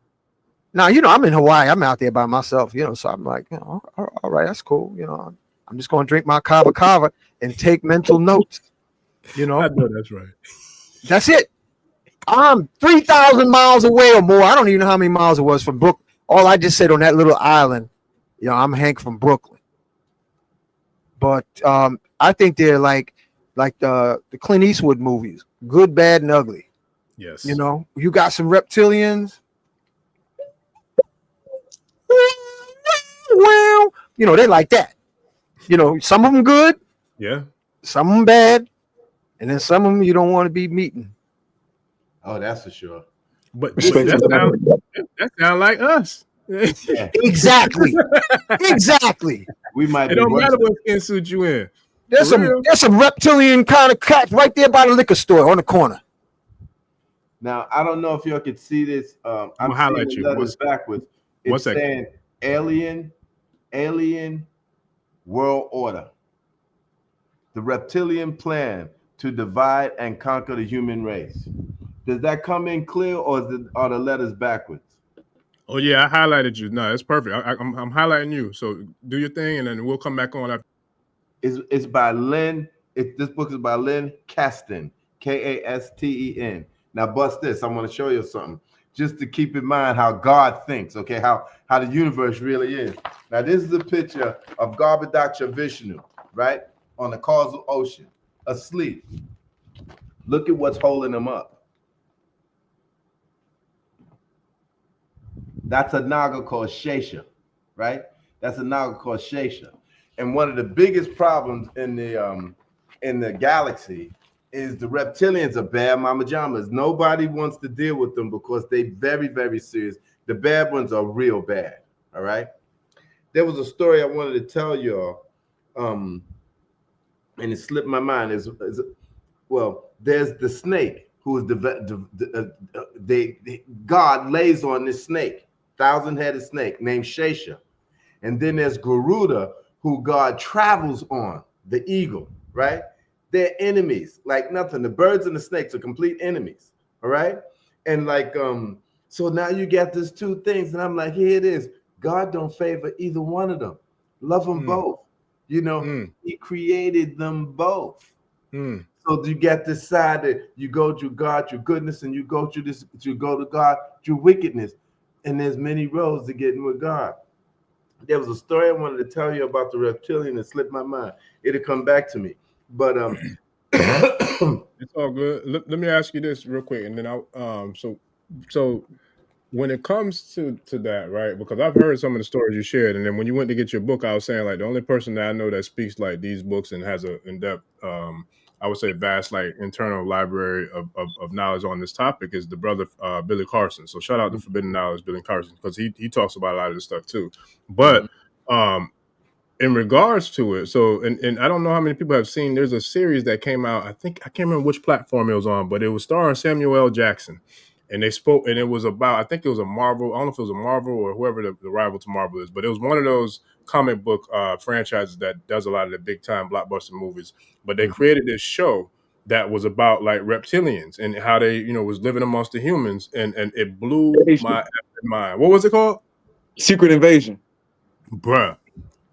Now, you know, I'm in Hawaii. I'm out there by myself, you know, so I'm like, you know, all right, that's cool. You know, I'm just going to drink my kava and take mental notes. You know, I know that's right. That's it. I'm 3,000 miles away or more. I don't even know how many miles it was from Brooklyn. All I just said on that little island, you know, I'm Hank from Brooklyn. But I think they're like the Clint Eastwood movies, Good, Bad, and Ugly. Yes. You know, you got some reptilians. Well, you know, they like that. You know, some of them good. Yeah. Some of them bad. And then some of them you don't want to be meeting. Oh, that's for sure. But that sound like us. Exactly. Exactly. We might. It don't matter what skin suit you in. There's some reptilian kind of cats right there by the liquor store on the corner. Now I don't know if y'all could see this. I'm highlight seeing you. the letters backwards. It's saying alien world order. The reptilian plan to divide and conquer the human race. Does that come in clear, or are the letters backwards? Oh yeah, I highlighted you. No, it's perfect. I'm highlighting you. So do your thing, and then we'll come back on after. It's by Lynn. This book is by Lynn Kasten, Kasten. Now, bust this. I'm going to show you something, just to keep in mind how God thinks. Okay, how the universe really is. Now, this is a picture of Garbhadaksha Vishnu, right, on the causal ocean, asleep. Look at what's holding him up. That's a Naga called Shesha, right? That's a Naga called Shesha. And one of the biggest problems in the galaxy is the reptilians are bad mama jamas. Nobody wants to deal with them because they very, very serious. The bad ones are real bad, all right? There was a story I wanted to tell y'all, and it slipped my mind. Well, there's the snake who is God lays on this snake, 1,000-headed snake named Shesha. And then there's Garuda, who God travels on, the eagle, right? They're enemies, like nothing. The birds and the snakes are complete enemies, all right? And like, so now you got these two things, and I'm like, here it is. God don't favor either one of them. Love them both. You know, he created them both. So So you get this side that you go through God, through goodness, and you go through this, you go to God through wickedness. And there's many roads to getting with God. There was a story I wanted to tell you about the reptilian that slipped my mind. It'll come back to me. But it's all good. Let me ask you this real quick, and then I'll so when it comes to that, right? Because I've heard some of the stories you shared, and then when you went to get your book, I was saying like the only person that I know that speaks like these books and has a in-depth, I would say vast like internal library of knowledge on this topic is the brother Billy Carson. So shout out to Forbidden Knowledge, Billy Carson, because he talks about a lot of this stuff too. But in regards to it, so and I don't know how many people have seen. There's a series that came out. I can't remember which platform it was on, but it was starring Samuel L. Jackson. And they spoke, and it was about, I think it was a Marvel, I don't know if it was a Marvel or whoever the rival to Marvel is, but it was one of those comic book franchises that does a lot of the big time blockbuster movies. But they created this show that was about like reptilians and how they, was living amongst the humans, and it blew my mind. What was it called? Secret Invasion. Bruh.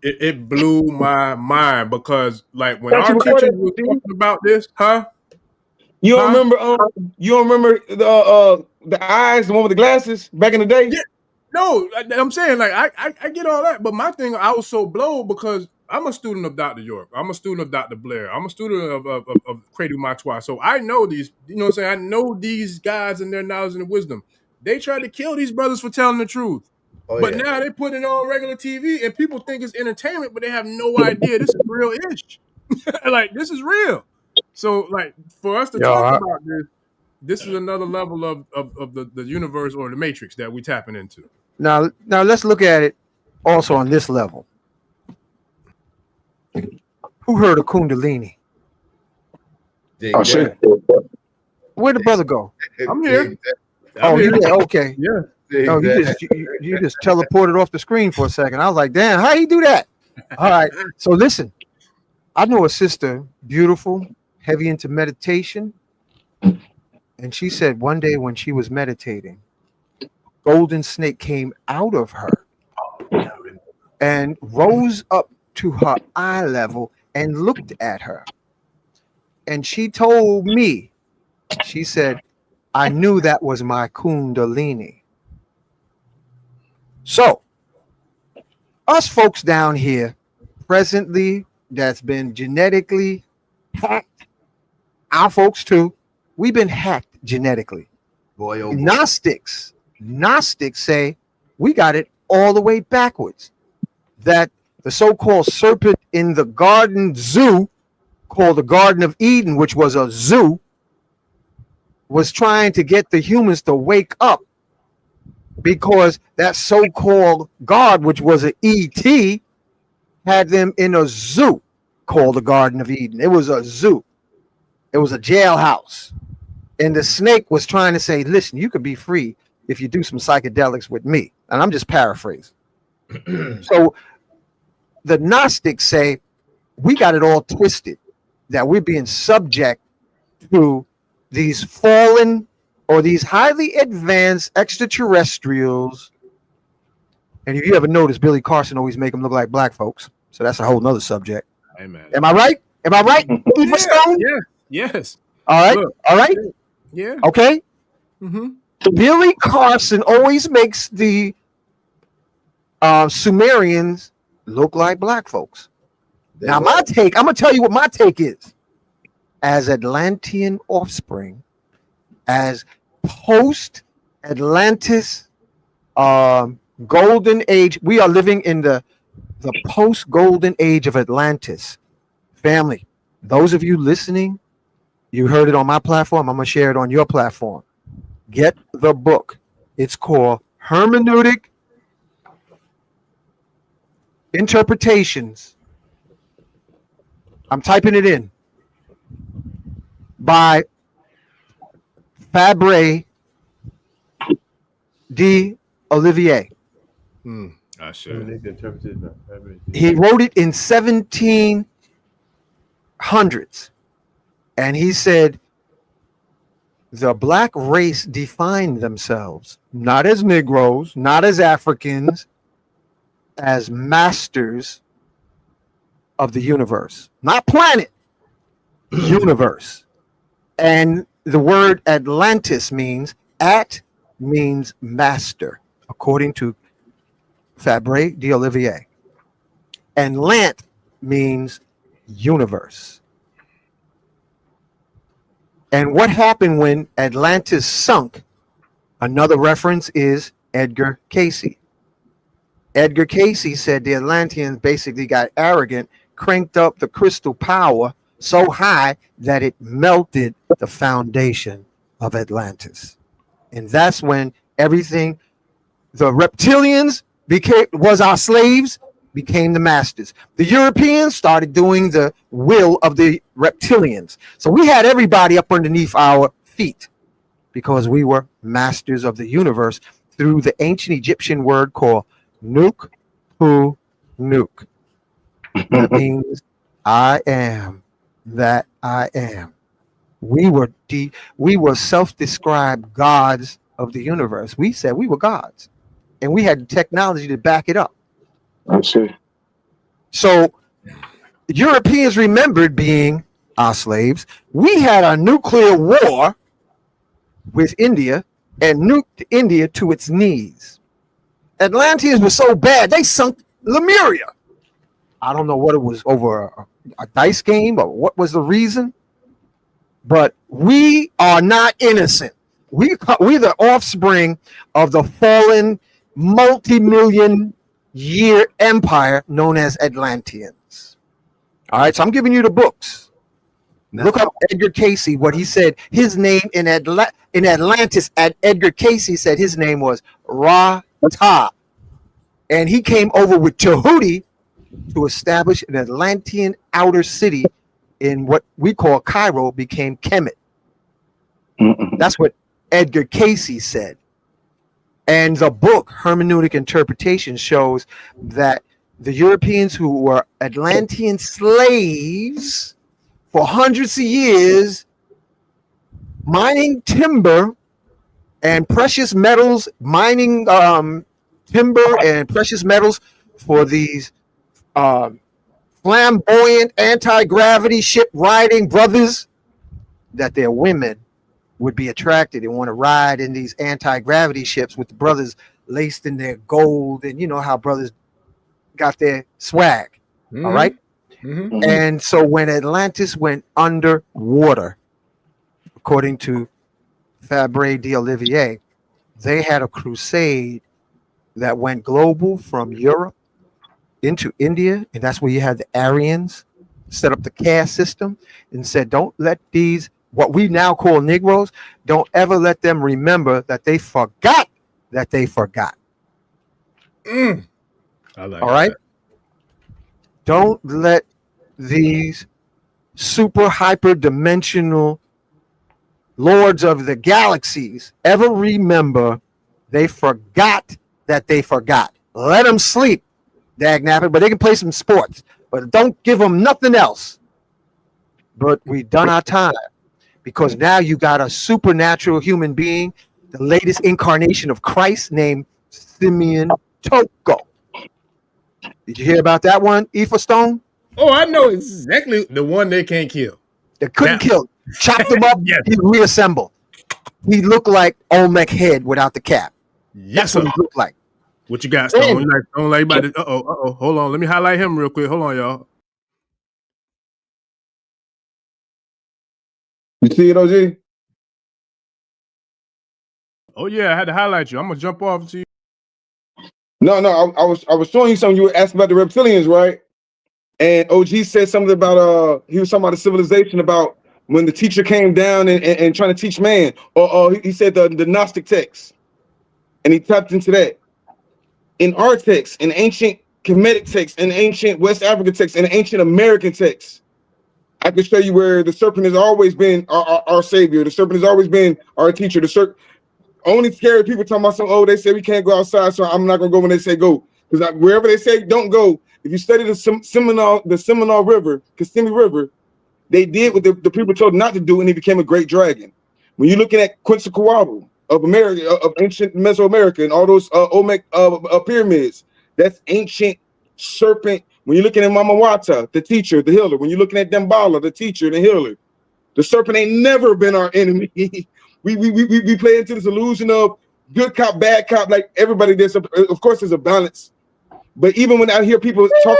It blew my mind because like when our teachers were talking about this, You don't remember the eyes, the one with the glasses back in the day? Yeah. No, I'm saying like I get all that, but my thing, I was so blown because I'm a student of Dr. York. I'm a student of Dr. Blair. I'm a student of Credo Matois. So I know these, you know what I'm saying? I know these guys and their knowledge and wisdom. They tried to kill these brothers for telling the truth. But now they put it on regular TV and people think it's entertainment, but they have no idea this is real ish. Like this is real. So like for us to talk about this is another level of the universe or the matrix that we tapping into. Now let's look at it also on this level. Who heard of Kundalini? Oh shit! Where'd the brother go? I'm here. Oh, you did? Okay. Yeah. Oh, you just teleported off the screen for a second. I was like, damn, how you do that? All right. So listen, I know a sister, beautiful, heavy into meditation, and she said one day when she was meditating, a golden snake came out of her and rose up to her eye level and looked at her. And she told me, she said, I knew that was my Kundalini. So, us folks down here, presently, that's been genetically hacked, our folks too, we've been hacked genetically. Boy, oh boy. Gnostics say we got it all the way backwards. That the so-called serpent in the garden zoo, called the Garden of Eden, which was a zoo, was trying to get the humans to wake up because that so-called God, which was an ET, had them in a zoo called the Garden of Eden. It was a zoo. It was a jailhouse. And the snake was trying to say, listen, you could be free if you do some psychedelics with me. And I'm just paraphrasing. So the Gnostics say we got it all twisted, that we're being subject to these fallen or these highly advanced extraterrestrials. And if you ever notice, Billy Carson always make them look like black folks. So that's a whole nother subject. Amen. Am I right? Am I right? Yeah. Yes. All right. Look. All right. Yeah. Okay. Mm-hmm. Billy Carson always makes the Sumerians look like black folks. Now, my take, I'm going to tell you what my take is. As Atlantean offspring, as post-Atlantis golden age, we are living in the post-golden age of Atlantis. Family, those of you listening, you heard it on my platform. I'm going to share it on your platform. Get the book. It's called Hermeneutic Interpretations. I'm typing it in. By Fabre D. Olivier. I should. He wrote it in 1700s. And he said the black race defined themselves not as Negroes, not as Africans, as masters of the universe. Not planet, universe. And the word Atlantis means master, according to Fabre d'Olivier. And Lant means universe. And what happened when Atlantis sunk? Another reference is Edgar Cayce. Edgar Cayce said the Atlanteans basically got arrogant, cranked up the crystal power so high that it melted the foundation of Atlantis. And that's when everything, the reptilians was our slaves, became the masters. The Europeans started doing the will of the reptilians. So we had everybody up underneath our feet because we were masters of the universe through the ancient Egyptian word called Nuk Pu Nuk. That means I am that I am. We were self-described gods of the universe. We said we were gods, and we had technology to back it up. I see. So Europeans remembered being our slaves. We had a nuclear war with India and nuked India to its knees. Atlanteans were so bad, they sunk Lemuria. I don't know what it was, over a dice game or what was the reason, but we are not innocent. We're the offspring of the fallen multi-million year empire known as Atlanteans. All right, so I'm giving you the books. Look up Edgar Cayce, what he said. His name in Atlantis, Edgar Cayce said his name was Ra-Ta. And he came over with Tahuti to establish an Atlantean outer city in what we call Cairo, became Kemet. That's what Edgar Cayce said. And the book, Hermeneutic Interpretation, shows that the Europeans who were Atlantean slaves for hundreds of years, mining timber and precious metals, mining timber and precious metals for these flamboyant anti-gravity ship riding brothers, that their women would be attracted and want to ride in these anti-gravity ships with the brothers laced in their gold, and you know how brothers got their swag. All right. And so when Atlantis went underwater, according to Fabre d'Olivier, they had a crusade that went global from Europe into India, and that's where you had the Aryans set up the caste system and said, don't let these, what we now call Negroes, don't ever let them remember that they forgot that they forgot. I like all right. that. Don't let these super hyper dimensional lords of the galaxies ever remember they forgot that they forgot. Let them sleep, dagnabbit, but they can play some sports, but don't give them nothing else. But we've done our time, because now you got a supernatural human being, the latest incarnation of Christ, named Simeon Toko. Did you hear about that one, Aoife Stone? Oh, I know exactly the one they can't kill. They couldn't kill. Chopped him up, yes. He reassembled. He looked like Olmec head without the cap. Yes, that's what he looked like. What you got, Stone? Don't let anybody. Hold on. Let me highlight him real quick. Hold on, y'all. You see it, OG? Oh yeah, I had to highlight you. I'm gonna jump off to you. No, I was showing you something. You were asking about the reptilians, right? And OG said something about he was talking about the civilization, about when the teacher came down and trying to teach man, or he said the Gnostic text, and he tapped into that. In our text, in ancient Kemetic text, in ancient West African text, in ancient American text, I can show you where the serpent has always been our savior. The serpent has always been our teacher. The serpent. Only scary people talking about some, they say we can't go outside, so I'm not gonna go when they say go. Because wherever they say don't go, if you study the Seminole River, Kissimmee River, they did what the people told not to do, and he became a great dragon. When you're looking at Quetzalcoatl of America, of ancient Mesoamerica, and all those Olmec pyramids, that's ancient serpent. When you're looking at Mama Wata, the teacher, the healer. When you're looking at Dambala, the teacher, the healer, The serpent ain't never been our enemy. we play into this illusion of good cop, bad cop. Like everybody, of course, there's a balance. But even when I hear people talk,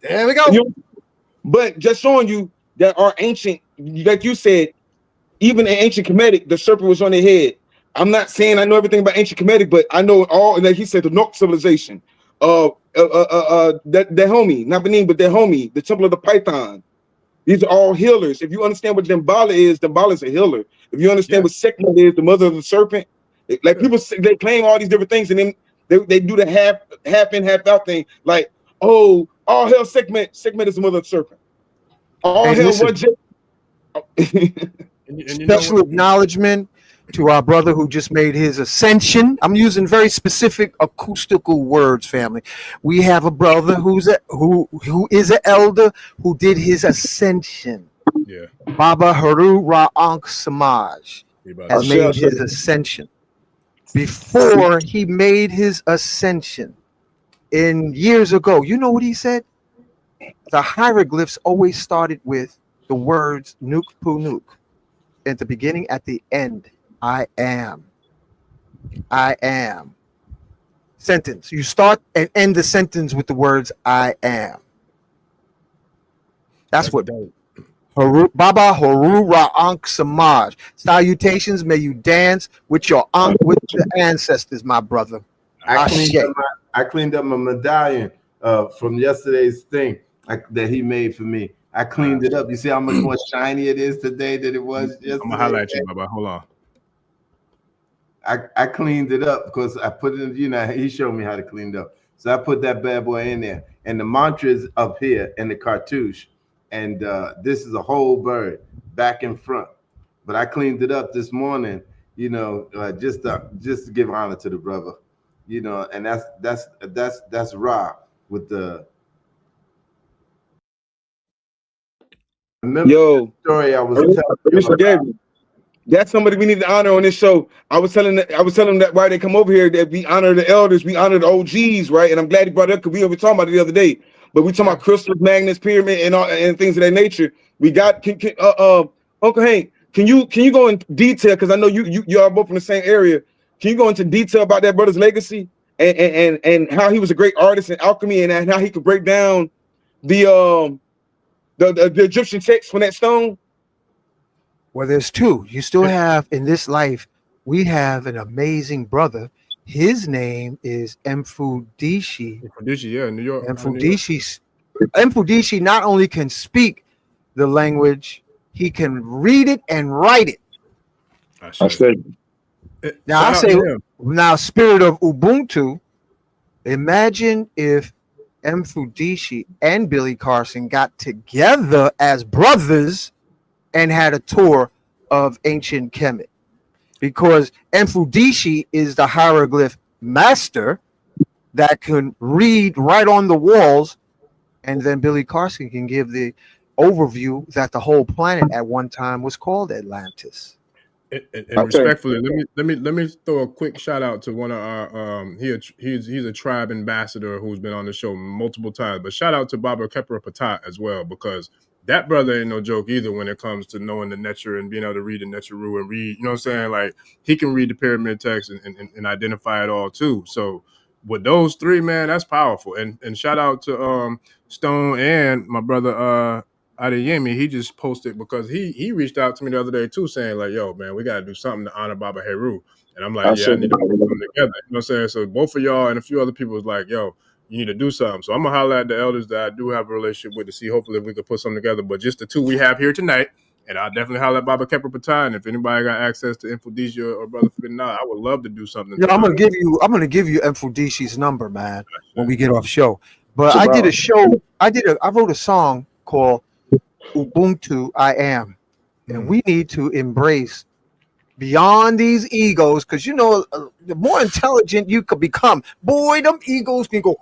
there we go. But just showing you that our ancient, like you said, even in ancient Kemetic, the serpent was on their head. I'm not saying I know everything about ancient Kemetic, but I know all. Like he said, the Nok civilization, that homie, not Benin, but that homie, the Temple of the Python. These are all healers. If you understand what Damballa is a healer. If you understand what Sekhmet is, the mother of the serpent, like people they claim all these different things, and then they do the half in, half out thing. Like, oh, all hell Sekhmet. Sekhmet is the mother of the serpent. All hell what? Special acknowledgement to our brother who just made his ascension. I'm using very specific acoustical words, family. We have a brother who is an elder who did his ascension. Yeah. Baba Haru Ra-Ankh Samaj has made his ascension. Before he made his ascension years ago, you know what he said? The hieroglyphs always started with the words Nuk Pu Nuk. At the beginning, at the end, I am. I am. Sentence. You start and end the sentence with the words I am. That's what Baba Haru Ra-Ankh Samaj. Salutations, may you dance with your with the ancestors, my brother. I cleaned up my medallion from yesterday's thing that he made for me. I cleaned it up. You see how much more shiny it is today than it was yesterday? I'm gonna highlight you, Baba. Hold on. I cleaned it up because I put it in, he showed me how to clean it up. So I put that bad boy in there. And the mantra is up here in the cartouche. And this is a whole bird back and front. But I cleaned it up this morning, just to give honor to the brother. And that's Ra with the Yo, story I was telling you. That's somebody we need to honor on this show. I was telling them that why they come over here, that we honor the elders, we honor the OGs, right? And I'm glad he brought it up because we were talking about it the other day. But we talking about crystals, magnets, pyramid, and things of that nature. We got Uncle Hank. Can you go in detail? Because I know you are both from the same area. Can you go into detail about that brother's legacy and how he was a great artist in alchemy and how he could break down the Egyptian text from that stone? Well, there's two. You still have in this life, we have an amazing brother. His name is Mfudishi. Mfudishi, yeah, New York. Mfudishi not only can speak the language, he can read it and write it. I said. Now now spirit of Ubuntu. Imagine if Mfudishi and Billy Carson got together as brothers and had a tour of ancient Kemet, because Mfudishi is the hieroglyph master that can read right on the walls, and then Billy Carson can give the overview that the whole planet at one time was called Atlantis. And respectfully, let me throw a quick shout out to one of our he's a tribe ambassador who's been on the show multiple times. But shout out to Baba Kepra Patat as well, because that brother ain't no joke either when it comes to knowing the Necher and being able to read the Necheru and read, you know what I'm saying? Like, he can read the pyramid text and identify it all too. So with those three, man, that's powerful. And shout out to Stone and my brother Adeyemi. He just posted because he reached out to me the other day too, saying like, yo, man, we got to do something to honor Baba Heru. And I'm like, I need to put something together. You know what I'm saying? So both of y'all and a few other people was like, yo, you need to do something. So I'm gonna holler at the elders that I do have a relationship with to see hopefully if we could put something together. But just the two we have here tonight, and I'll definitely holler at Baba Kepra Patai. And if anybody got access to Infodisia or Brother Fidna, I would love to do something. Yeah, I'm gonna give you Infodisia's number, man, when we get off show. But I did a show. I wrote a song called Ubuntu I Am, and we need to embrace beyond these egos, because the more intelligent you could become, boy, them egos can go.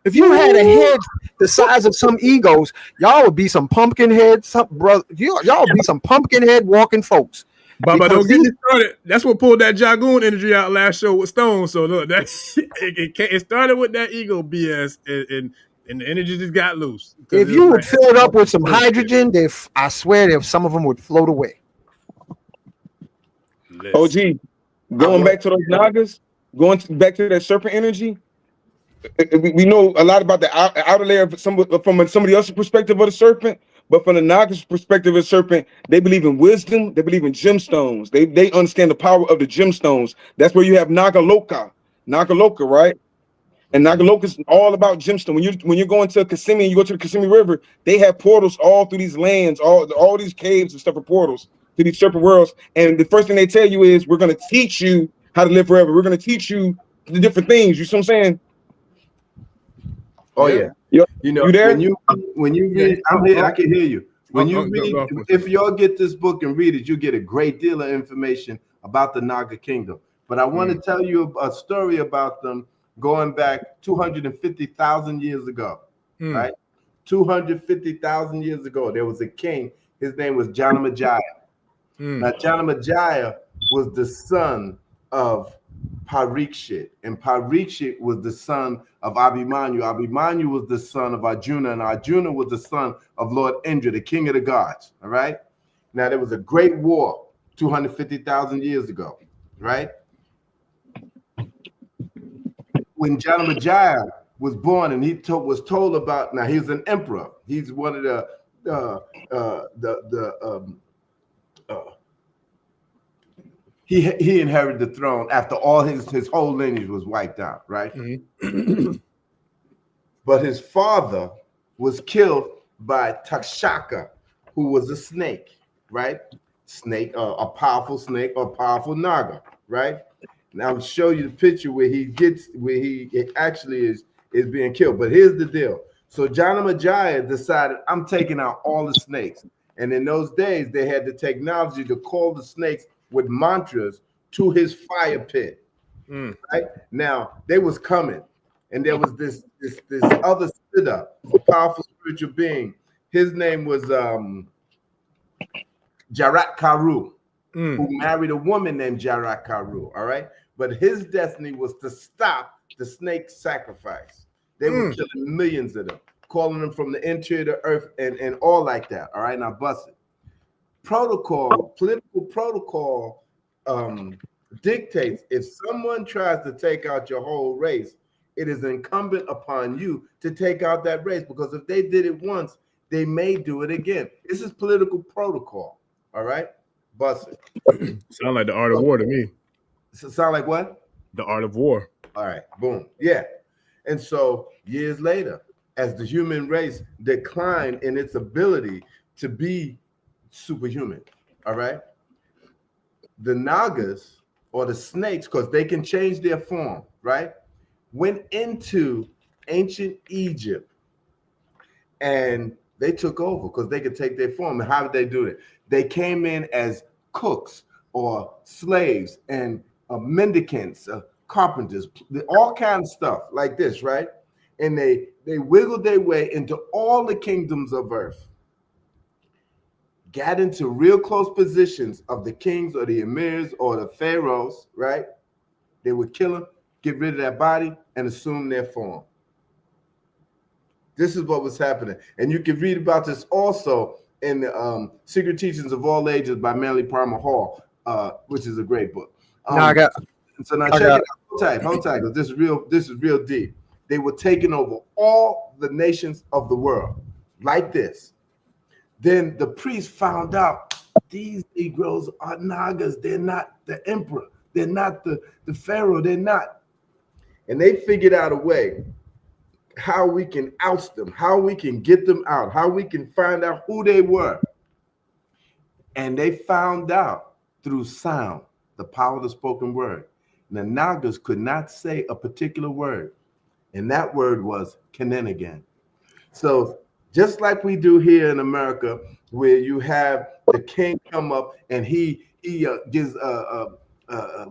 If you had a head the size of some egos, y'all would be some pumpkin head, y'all would be some pumpkin head walking folks. Baba, don't get me started. That's what pulled that Jagoon energy out last show with Stone. So look, it started with that ego BS, and and the energy just got loose. If you would fill it up with some hydrogen, I swear some of them would float away. OG, going back to those Nagas, back to that serpent energy. We know a lot about the outer layer from somebody else's perspective of the serpent, but from the Nagas' perspective of the serpent, they believe in wisdom. They believe in gemstones. They understand the power of the gemstones. That's where you have Nagaloka, right? And Nagaloka is all about gemstone. When you're going to Kissimmee and you go to the Kissimmee River, they have portals all through these lands, all these caves and stuff are portals to these serpent worlds. And the first thing they tell you is, we're going to teach you how to live forever. We're going to teach you the different things. You see what I'm saying? Oh yeah. You know, you there? When you read, I'm here. I can hear you. When you read, if y'all get this book and read it, you get a great deal of information about the Naga kingdom. But I want to tell you a story about them going back 250,000 years ago, right? 250,000 years ago, there was a king. His name was Janamajaya. Now, Janamajaya was the son of Parikshit, and Parikshit was the son of Abhimanyu. Abhimanyu was the son of Arjuna, and Arjuna was the son of Lord Indra, the king of the gods. All right. Now, there was a great war 250,000 years ago, right? When Janamajaya was born, and he was told about, now he's an emperor. He's one of he inherited the throne after all his whole lineage was wiped out, right? But his father was killed by Takshaka, who was a snake, right? Snake, a powerful snake or powerful Naga, right? Now I'll show you the picture where he actually is being killed. But here's the deal. So Janamajaya decided, I'm taking out all the snakes. And in those days, they had the technology to call the snakes with mantras to his fire pit. Right? Now, they was coming. And there was this other siddha, a powerful spiritual being. His name was Jarat Karu, who married a woman named Jarat Karu, all right? But his destiny was to stop the snake sacrifice. They were killing millions of them, calling them from the interior of the earth and all like that, all right? Now, bust it. Political protocol dictates if someone tries to take out your whole race, it is incumbent upon you to take out that race, because if they did it once, they may do it again. This is political protocol, all right? Bust it. Sound like the art of war to me. Sound like what? The art of war. All right, boom. Yeah. And so years later, as the human race declined in its ability to be superhuman, all right? The Nagas, or the snakes, because they can change their form, right? Went into ancient Egypt and they took over because they could take their form. And how did they do it? They came in as cooks or slaves and mendicants, carpenters, all kinds of stuff like this, right? And they wiggled their way into all the kingdoms of earth, got into real close positions of the kings or the emirs or the pharaohs, right? They would kill them, get rid of that body, and assume their form. This is what was happening. And you can read about this also in the Secret Teachings of All Ages by Manly Palmer Hall, which is a great book. So now check it out. Hold tight, because this is real deep. They were taking over all the nations of the world like this. Then the priest found out these Negroes are Nagas. They're not the emperor. They're not the pharaoh. They're not. And they figured out a way how we can oust them, how we can get them out, how we can find out who they were. And they found out through sound, the power of the spoken word. And the Nagas could not say a particular word. And that word was Kenenigan. So just like we do here in America, where you have the king come up and he gives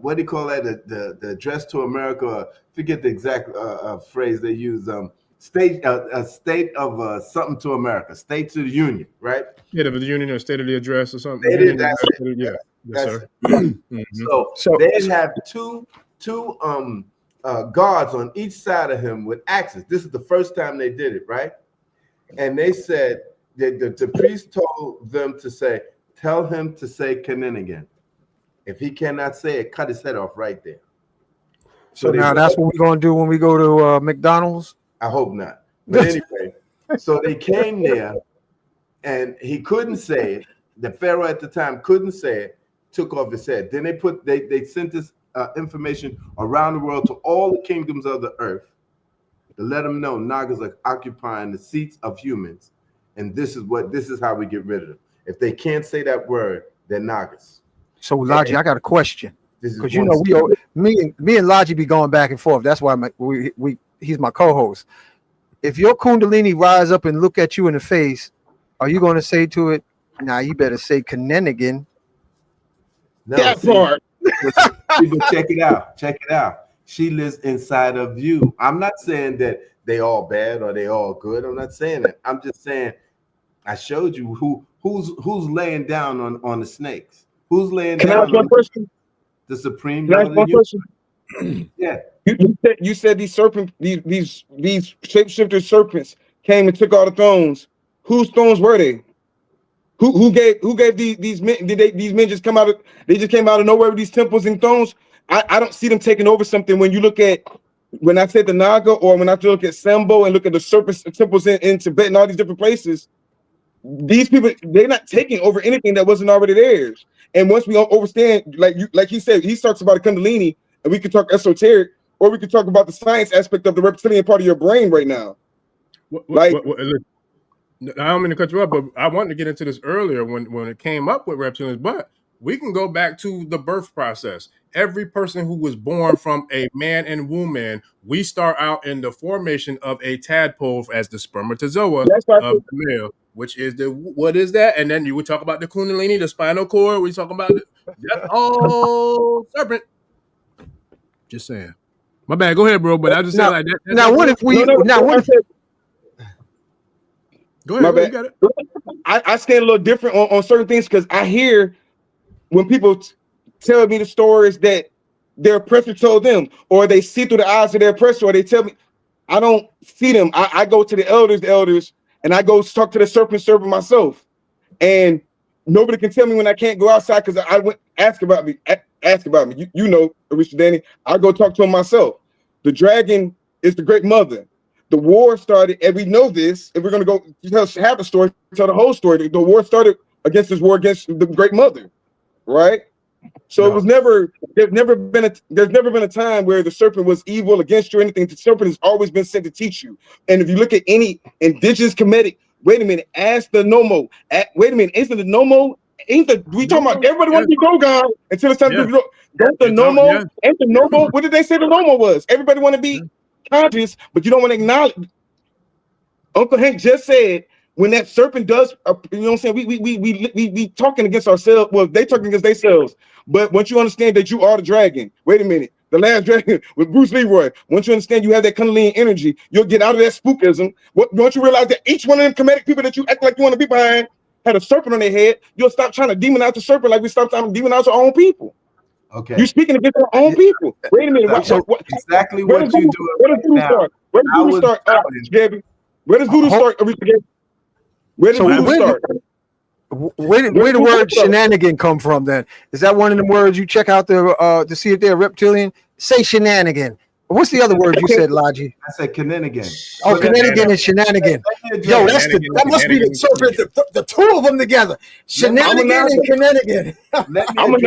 what do you call that? The address to America. Forget the exact phrase they use. A state of something to America. State to the Union, right? Yeah, the Union or State of the Address or something. That's it. Yeah, yes, sir. So they have two guards on each side of him with axes. This is the first time they did it, right? And they said that the priest told them to say, tell him to say Keninigan. If he cannot say it, cut his head off right there. So now that's what we're going to do when we go to McDonald's? I hope not. But anyway, so they came there and he couldn't say it. The Pharaoh at the time couldn't say it, took off his head. Then they sent this information around the world to all the kingdoms of the earth to let them know Nagas are occupying the seats of humans. And this is how we get rid of them. If they can't say that word, they're Nagas. So Laji, I got a question. Because you know me and Laji be going back and forth. That's why he's my co-host. If your Kundalini rise up and look at you in the face, are you going to say to it, "Nah, you better say Kenenigan"? No, that part. People, check it out. Check it out. She lives inside of you. I'm not saying that they all bad or they all good. I'm not saying that. I'm just saying I showed you who's laying down on the snakes. Who's laying down on the supreme? Can I ask one question? Yeah. You said these shapeshifter serpents came and took all the thrones. Whose thrones were they? Who gave these men? These men just come out of? They just came out of nowhere with these temples and thrones. I don't see them taking over something. When you look at, when I said the Naga, or when I look at Sambo and look at the serpent temples in Tibet and all these different places, these people, they're not taking over anything that wasn't already theirs. And once we understand, like he said, he talks about a Kundalini, and we could talk esoteric, or we could talk about the science aspect of the reptilian part of your brain right now. I don't mean to cut you up, but I wanted to get into this earlier when it came up with reptilians, but we can go back to the birth process. Every person who was born from a man and woman, we start out in the formation of a tadpole as the spermatozoa of the male, which is what is that? And then you would talk about the Kundalini, the spinal cord. We talk about that's all serpent. Just saying. My bad. Go ahead, bro. But I just said like that. Now, what if we? Go ahead. My bad. Got it. I stand a little different on certain things because I hear when people tell me the stories that their oppressor told them, or they see through the eyes of their oppressor, or they tell me. I don't see them. I go to the elders, and I go talk to the serpent myself. And nobody can tell me when I can't go outside because I went ask about me. You know, Orisha Danny. I go talk to him myself. The dragon is the great mother. The war started, and we know this. If we're gonna go have the story, tell the whole story. The war started against this war against the great mother, right? So it was never. There's never been a time where the serpent was evil against you or anything. The serpent has always been sent to teach you. And if you look at any indigenous Kemetic, wait a minute, ask the Nomo. Wait a minute, isn't the Nomo? We talking about everybody wants to be Dogon until it's time to go. Don't the Nomo? Ain't the Nomo? What did they say the Nomo was? Everybody want to be conscious, but you don't want to acknowledge. Uncle Hank just said when that serpent does, you know what I'm saying? We talking against ourselves. Well, they talking against themselves. But once you understand that you are the dragon, wait a minute, the last dragon with Bruce Leroy. Once you understand you have that Kundalini energy, you'll get out of that spookism. Once you realize that each one of them Kemetic people that you act like you want to be behind had a serpent on their head, you'll stop trying to demonize the serpent like we stopped trying to demonize our own people. Okay. You're speaking against our own people. Wait a minute. Exactly what you do. Where does voodoo start? Where does voodoo start, Gabby? Where does voodoo start? Where does voodoo start? Where the word shenanigan come from then? Is that one of the words you check out to see if they're reptilian? Say shenanigan. What's the other word you said, Laji? I said Kenenigan. Oh, Kenenigan and shenanigan. Yo, that must be the serpent, the two of them together. Shenanigan and Kenenigan. I'm a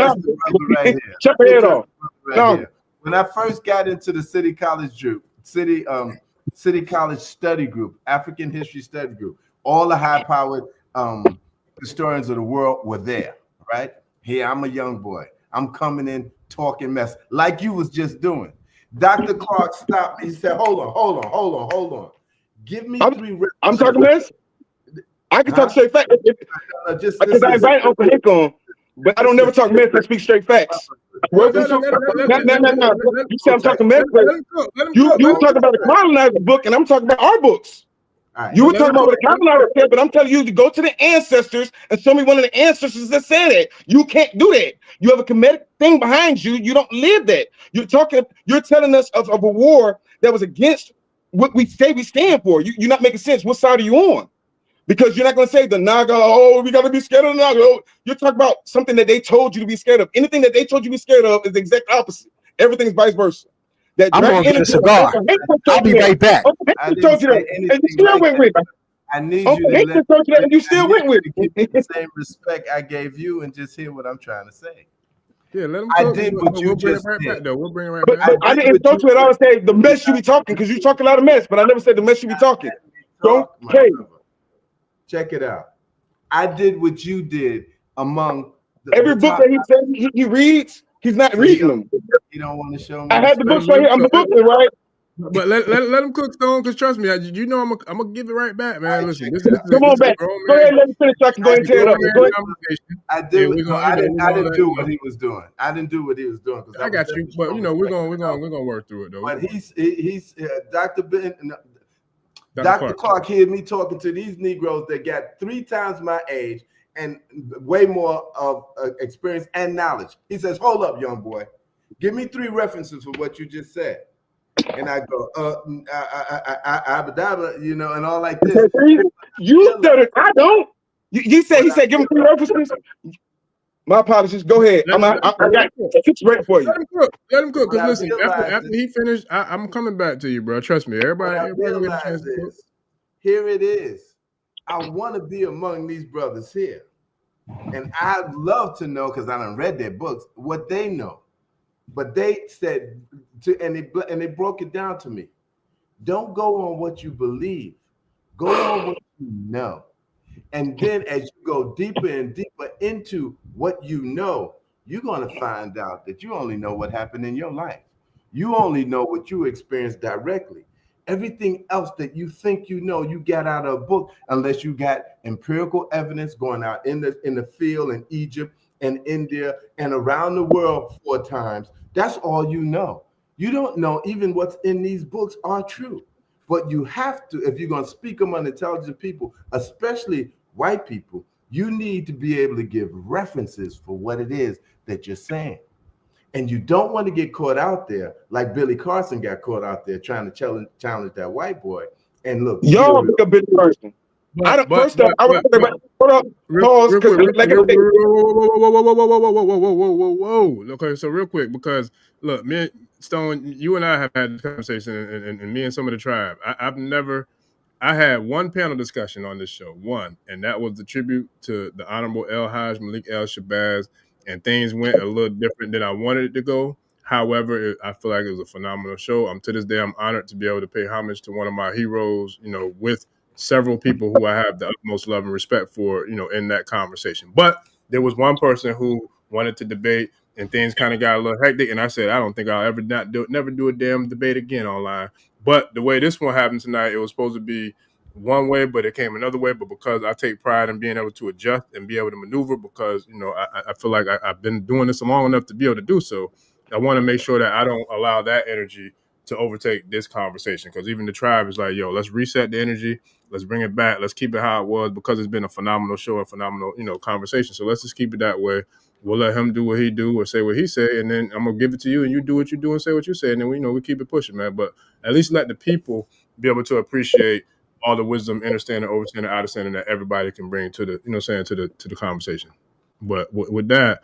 right here. Check your head off. When I first got into the City College group, City College study group, African history study group, all the high-powered historians of the world were there, right? Here, I'm a young boy. I'm coming in talking mess like you was just doing. Dr. Clark stopped me. He said, hold on. Give me three. I'm talking mess. I can talk straight facts. Because I invite Uncle Hank on, but I don't never talk mess. I speak straight facts. No. You say I'm talking mess. You talking about the colonizer book, and I'm talking about our books. Right. You were talking about what the Kabbalah said, but I'm telling you to go to the ancestors and show me one of the ancestors that said it. You can't do that. You have a comedic thing behind you. You don't live that. You're telling us of a war that was against what we say we stand for. You're not making sense. What side are you on? Because you're not going to say the Naga, oh, we got to be scared of the Naga. Oh, you're talking about something that they told you to be scared of. Anything that they told you to be scared of is the exact opposite. Everything's vice versa. That I'm dragon gonna get a energy. cigar. I'll be right back. I told you that, and you still went with it. I need you to let told you that, and you still went with it. Give the same respect I gave you, and just hear what I'm trying to say. Yeah, let him I talk. did what you just right did. back, though. We'll bring it right But back. I didn't insult you at all. I say the mess you be talking, because you talk a lot of mess, but I never said the mess you be talking. Don't care. Check it out. I did what you did among every book that he says he reads. He's not reading them. You don't want to show me. I had the books right here. I'm the booklet, right? But let him cook, Stone, because trust me, you know I'm gonna give it right back, man. Listen, this is come on back. Go ahead, let me finish. So I can go ahead and tear it up. I didn't do what he was doing. I didn't do what he was doing. I got you, but you know we're gonna work through it though. But he's Dr. Ben. Dr. Clark heard me talking to these Negroes that got 3 times my age and way more of experience and knowledge. He says, hold up, young boy. Give me 3 references for what you just said. And I go, you know, and all like this. You said it. I don't. He said, give him 3 references. My apologies. Go ahead. I got 6 ready for you. Let him cook. Because listen, after he finished, I'm coming back to you, bro. Trust me. Everybody get a chance to cook. Here it is. I want to be among these brothers here. And I'd love to know, because I done read their books, what they know. But they said, and they broke it down to me. Don't go on what you believe. Go on what you know. And then as you go deeper and deeper into what you know, you're going to find out that you only know what happened in your life. You only know what you experienced directly. Everything else that you think you know, you got out of a book, unless you got empirical evidence going out in the field in Egypt and India and around the world 4 times. That's all you know. You don't know even what's in these books are true. But you have to, if you're going to speak among intelligent people, especially white people, you need to be able to give references for what it is that you're saying. And you don't want to get caught out there like Billy Carson got caught out there trying to challenge that white boy. And look, y'all pick a Billy Carson. I would hold up, pause, because whoa. Okay, so real quick, because look, me, Stone, you and I have had this conversation, and me and some of the tribe. I had one panel discussion on this show, and that was the tribute to the Honorable El Hajj Malik El Shabazz, and things went a little different than I wanted it to go. However, I feel like it was a phenomenal show. To this day, I'm honored to be able to pay homage to one of my heroes, you know, with several people who I have the utmost love and respect for, you know, in that conversation. But there was one person who wanted to debate, and things kind of got a little hectic. And I said, I don't think I'll never do a damn debate again online. But the way this one happened tonight, it was supposed to be one way, but it came another way. But because I take pride in being able to adjust and be able to maneuver, because, you know, I feel like I've been doing this long enough to be able to do so. I want to make sure that I don't allow that energy to overtake this conversation, because even the tribe is like, yo, let's reset the energy. Let's bring it back. Let's keep it how it was, because it's been a phenomenal show, a phenomenal, you know, conversation. So let's just keep it that way. We'll let him do what he do or say what he say, and then I'm gonna give it to you, and you do what you do and say what you say, and then we keep it pushing, man. But at least let the people be able to appreciate all the wisdom, understanding, overstanding, understanding that everybody can bring to the, you know, saying to the conversation. But with that,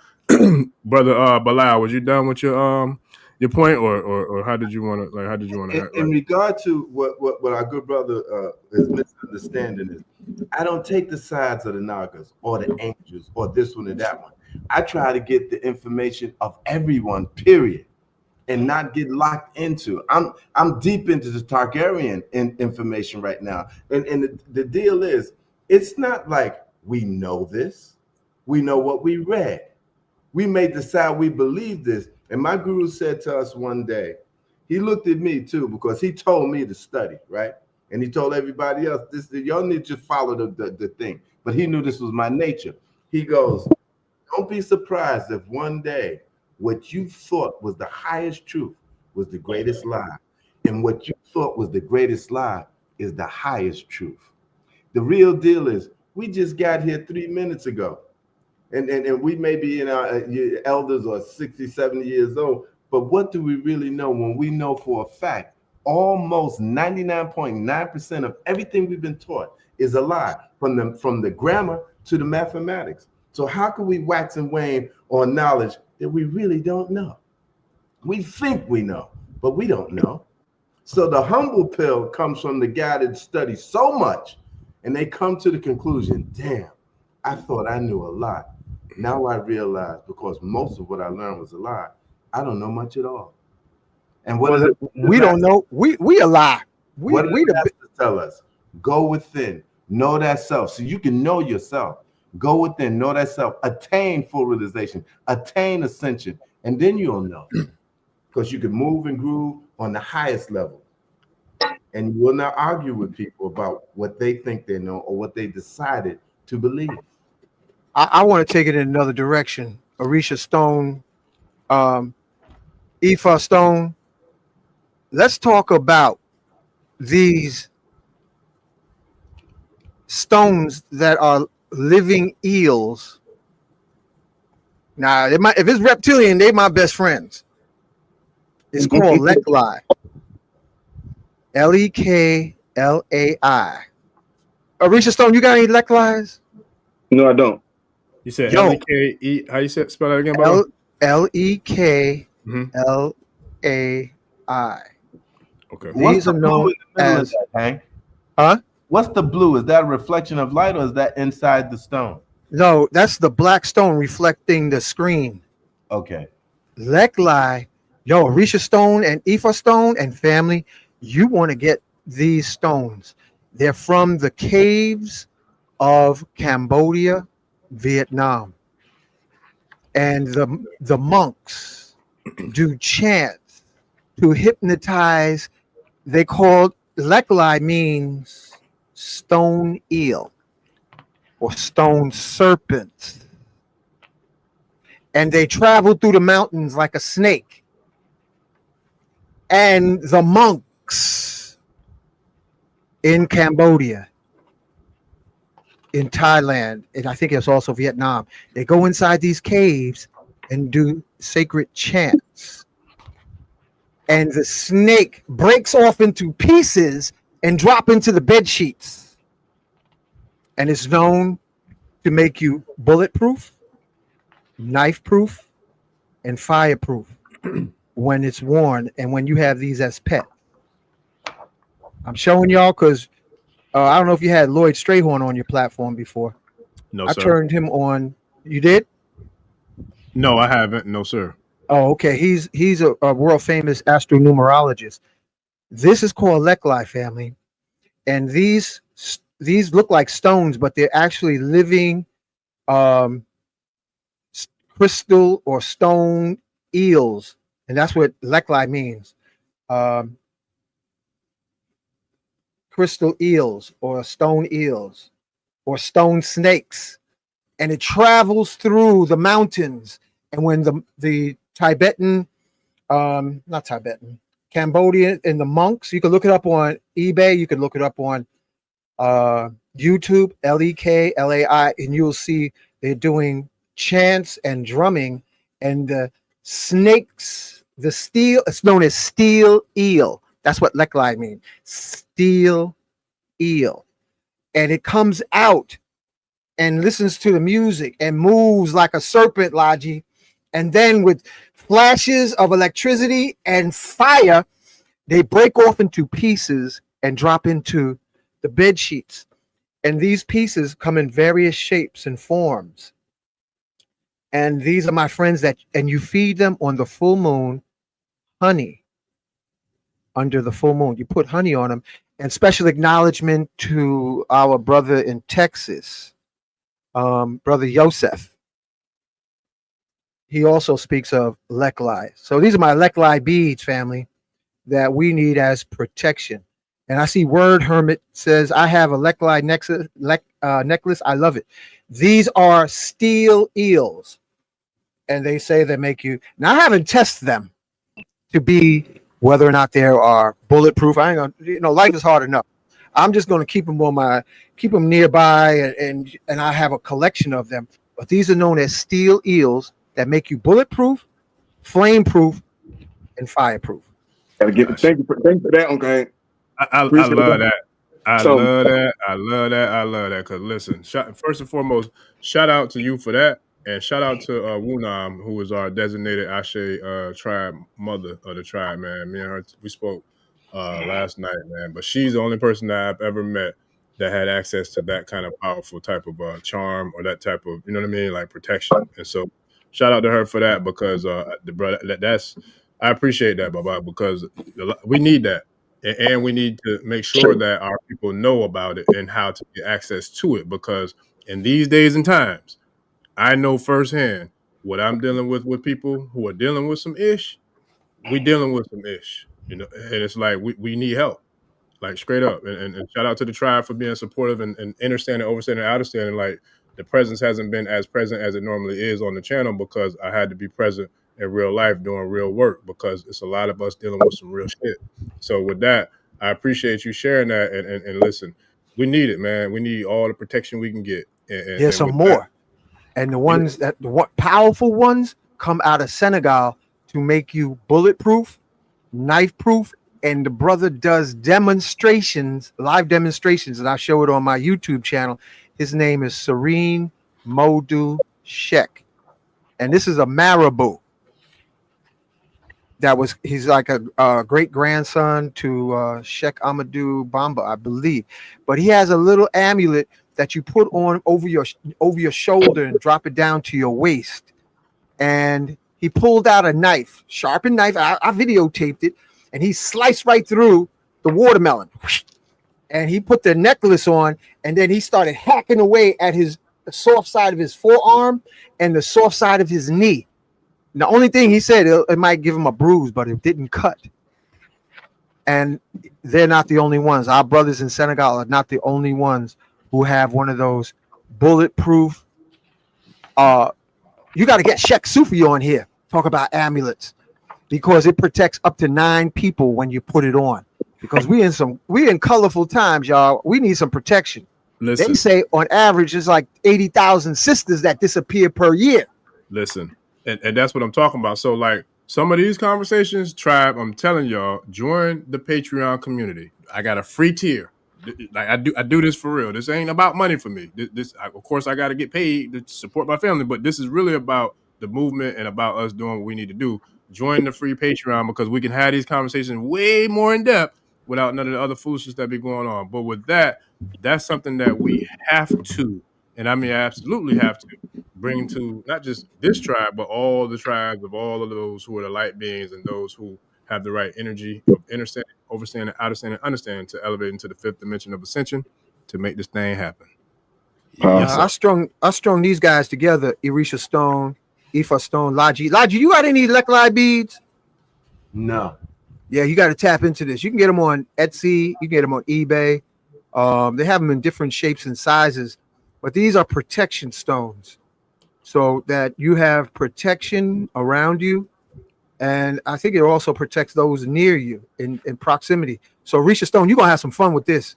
brother Bilal, was you done with your point, or how did you want to in regard to what our good brother is misunderstanding is, I don't take the sides of the Nagas or the angels or this one or that one. I try to get the information of everyone, period, and not get locked into. I'm deep into the Targaryen information right now, and the deal is, it's not like we know this. We know what we read. We may decide we believe this. And my guru said to us one day, he looked at me too, because he told me to study, right? And he told everybody else, y'all need to follow the thing. But he knew this was my nature. He goes, don't be surprised if one day what you thought was the highest truth was the greatest lie. And what you thought was the greatest lie is the highest truth. The real deal is we just got here 3 minutes ago. And we may be in our elders or 60, 70 years old, but what do we really know when we know for a fact almost 99.9% of everything we've been taught is a lie, from the grammar to the mathematics? So how can we wax and wane on knowledge that we really don't know? We think we know, but we don't know. So the humble pill comes from the guy that studies so much, and they come to the conclusion, damn, I thought I knew a lot. Now I realize, because most of what I learned was a lie, I don't know much at all. And what we don't know. We a lie. What do the masters tell us? Go within, know that self, so you can know yourself. Go within, know that self, attain full realization, attain ascension, and then you'll know. Because you can move and groove on the highest level. And you will not argue with people about what they think they know or what they decided to believe. I want to take it in another direction. Orisha Stone, Ifa Stone. Let's talk about these stones that are living eels. Now, if it's reptilian, they my best friends. It's called Leklai. Leklai. Orisha Stone, you got any Leklais? No, I don't. You said L-E-K-E. How you said spell that again, bro? Leklai. Okay. What's the blue in the middle of that, Hank? Huh? What's the blue? Is that a reflection of light, or is that inside the stone? No, that's the black stone reflecting the screen. Okay. Leklai, Orisha Stone and Ifa Stone and family, you want to get these stones. They're from the caves of Cambodia, Vietnam. And the monks do chants to hypnotize. They called Leklai means stone eel or stone serpent. And they travel through the mountains like a snake. And the monks in Cambodia, in Thailand, and I think it's also Vietnam, they go inside these caves and do sacred chants. And the snake breaks off into pieces and drop into the bed sheets. And it's known to make you bulletproof, knife proof, and fireproof when it's worn and when you have these as pets. I'm showing y'all because I don't know if you had Lloyd Strayhorn on your platform before. No, I sir. turned him on. You did? No, I haven't. No, sir. Oh, okay. He's a world famous astronumerologist. This is called Leklai, family, and these look like stones, but they're actually living crystal or stone eels, and that's what Leklai means. Crystal eels or stone eels or stone snakes, and it travels through the mountains. And when the Tibetan, not Tibetan, Cambodian, and the monks, you can look it up on eBay, you can look it up on YouTube, Leklai, and you'll see they're doing chants and drumming, and the snakes, the steel, it's known as steel eel. That's what Leklai means, steel eel. And it comes out and listens to the music and moves like a serpent, Laji. And then with flashes of electricity and fire, they break off into pieces and drop into the bed sheets. And these pieces come in various shapes and forms. And these are my friends and you feed them on the full moon, honey. Under the full moon, you put honey on them. And special acknowledgement to our brother in Texas, Brother Yosef. He also speaks of Leklai. So these are my Leklai beads, family, that we need as protection. And I see Word Hermit says, I have a Leklai necklace. I love it. These are steel eels. And they say they make you. Now, I haven't tested them to be whether or not they are bulletproof. I ain't gonna, life is hard enough. I'm just going to keep them nearby, and I have a collection of them. But these are known as steel eels that make you bulletproof, flame-proof, and fireproof. Gotta get thank you for that, okay. I love that. I love that. Because listen, first and foremost, shout out to you for that. And shout out to Wunam, who is our designated Ashe tribe mother of the tribe, man. Me and her, we spoke last night, man. But she's the only person that I've ever met that had access to that kind of powerful type of charm or that type of, you know what I mean, like protection. And so shout out to her for that, because the brother, I appreciate that, Baba, because we need that. And we need to make sure that our people know about it and how to get access to it, because in these days and times, I know firsthand what I'm dealing with people who are dealing with some ish. We dealing with some ish, you know, and it's like we need help, like straight up. And shout out to the tribe for being supportive and understanding, overstanding, and understanding. Like the presence hasn't been as present as it normally is on the channel, because I had to be present in real life doing real work, because it's a lot of us dealing with some real shit. So with that, I appreciate you sharing that. And listen, we need it, man. We need all the protection we can get. There's some more. And the ones powerful ones come out of Senegal to make you bulletproof, knife proof. And the brother does demonstrations, live demonstrations, and I show it on my YouTube channel. His name is Serene Modu Sheikh. And this is a Marabou. He's like a great grandson to Sheikh Amadou Bamba, I believe. But he has a little amulet that you put on over your shoulder and drop it down to your waist. And he pulled out a knife, sharpened knife. I videotaped it, and he sliced right through the watermelon. And he put the necklace on, and then he started hacking away at the soft side of his forearm and the soft side of his knee. And the only thing he said, it might give him a bruise, but it didn't cut. And they're not the only ones. Our brothers in Senegal are not the only ones who have one of those bulletproof. You got to get Sheikh Sufi on here. Talk about amulets, because it protects up to 9 people when you put it on. Because we in colorful times, y'all. We need some protection. Listen, they say on average it's like 80,000 sisters that disappear per year. Listen, and that's what I'm talking about. So like some of these conversations, tribe, I'm telling y'all, join the Patreon community. I got a free tier. Like I do this for real. This ain't about money for me. Of course I got to get paid to support my family, but this is really about the movement and about us doing what we need to do. Join the free Patreon, because we can have these conversations way more in depth without none of the other foolishness that be going on. But with that, that's something that we have to, and I mean absolutely have to, bring to not just this tribe, but all the tribes of all of those who are the light beings and those who have the right energy of understanding, overstanding, understanding, understanding to elevate into the 5th dimension of ascension to make this thing happen. Yes, I strung these guys together. Orisha Stone, Ifa Stone, Laji. Laji, you got any Lekli beads? No. Yeah, you got to tap into this. You can get them on Etsy. You can get them on eBay. They have them in different shapes and sizes, but these are protection stones, so that you have protection around you. And I think it also protects those near you in proximity. So Orisha Stone, you're going to have some fun with this.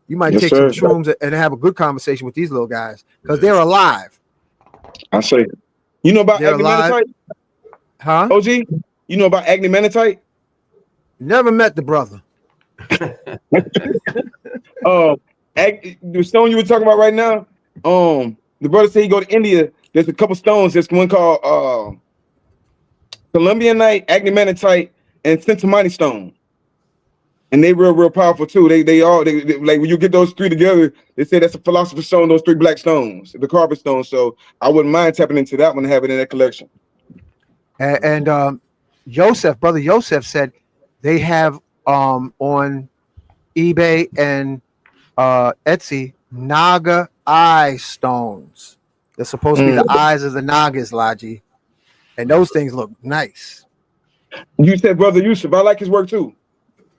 You might take some shrooms and have a good conversation with these little guys, because they're alive. I say, you know about agnemanitite? Huh? OG, you know about agnemanitite? Never met the brother. The stone you were talking about right now, the brother said he go to India. There's a couple stones. There's one called Columbianite, agnemanitite, and centimani stone. And they real powerful too. They like when you get those 3 together, they say that's a philosopher's stone, those 3 black stones, the carpet stone. So I wouldn't mind tapping into that one and having it in that collection. And brother Yosef said they have on eBay and Etsy Naga eye stones. They're supposed to be the eyes of the Nagas, Laji. And those things look nice. You said brother Yusuf. I like his work too.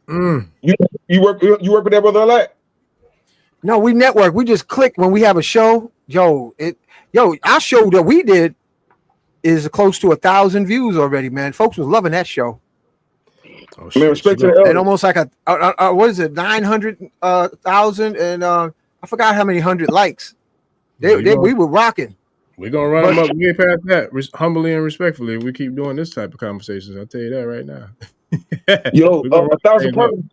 You work with that brother a lot? No, we network. We just click when we have a show. Our show that we did is close to 1,000 views already, man. Folks was loving that show. Oh, I mean, respect to the and elders. almost like a what is it, 900,000 and I forgot how many hundred likes. We were rocking. We're gonna run them up. We ain't past that. Humbly and respectfully, we keep doing this type of conversations. I'll tell you that right now. Yo, 1,000 pardons.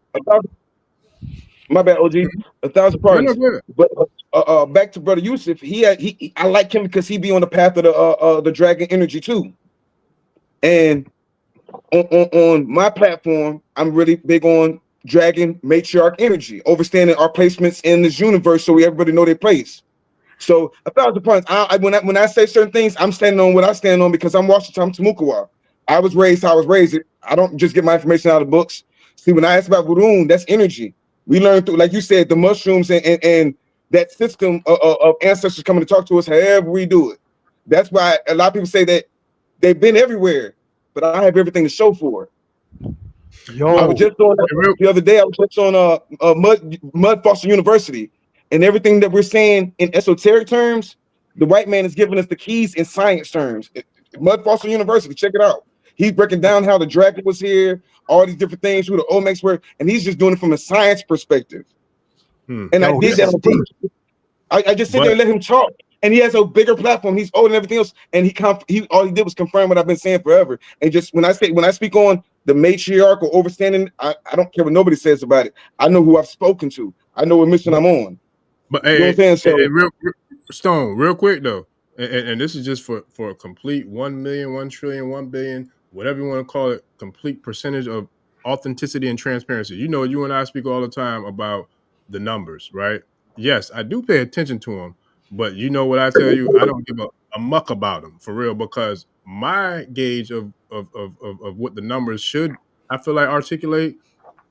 My bad, OG. 1,000 pardons. No, but back to Brother Yusuf. I like him because he be on the path of the dragon energy too. And on my platform, I'm really big on dragon matriarch energy, understanding our placements in this universe, so everybody know their place. So 1,000 pardons. When I say certain things, I'm standing on what I stand on because I'm Washington Tamukawa. I was raised how I was raised. I don't just get my information out of books. See, when I ask about Varun, that's energy. We learn through, like you said, the mushrooms and that system of ancestors coming to talk to us, however we do it. That's why a lot of people say that they've been everywhere, but I have everything to show for it. Yo, I was just on the other day. I was just on Mud Foster University, and everything that we're saying in esoteric terms, the white man is giving us the keys in science terms. Mud Foster University, check it out. He's breaking down how the dragon was here, all these different things, who the Olmecs were, and he's just doing it from a science perspective. And I did that on purpose. I just sit there and let him talk, and he has a bigger platform. He's older than everything else, and he all he did was confirm what I've been saying forever. And just when I speak on the matriarch or overstanding, I don't care what nobody says about it. I know who I've spoken to. I know what mission I'm on. But you know what I'm saying? So, Stone, real quick though, and this is just for a complete 1 million, 1 trillion, 1 billion, whatever you want to call it, complete percentage of authenticity and transparency. You know, you and I speak all the time about the numbers, right? Yes, I do pay attention to them, but you know what I tell you, I don't give a muck about them for real, because my gauge of what the numbers should, I feel like, articulate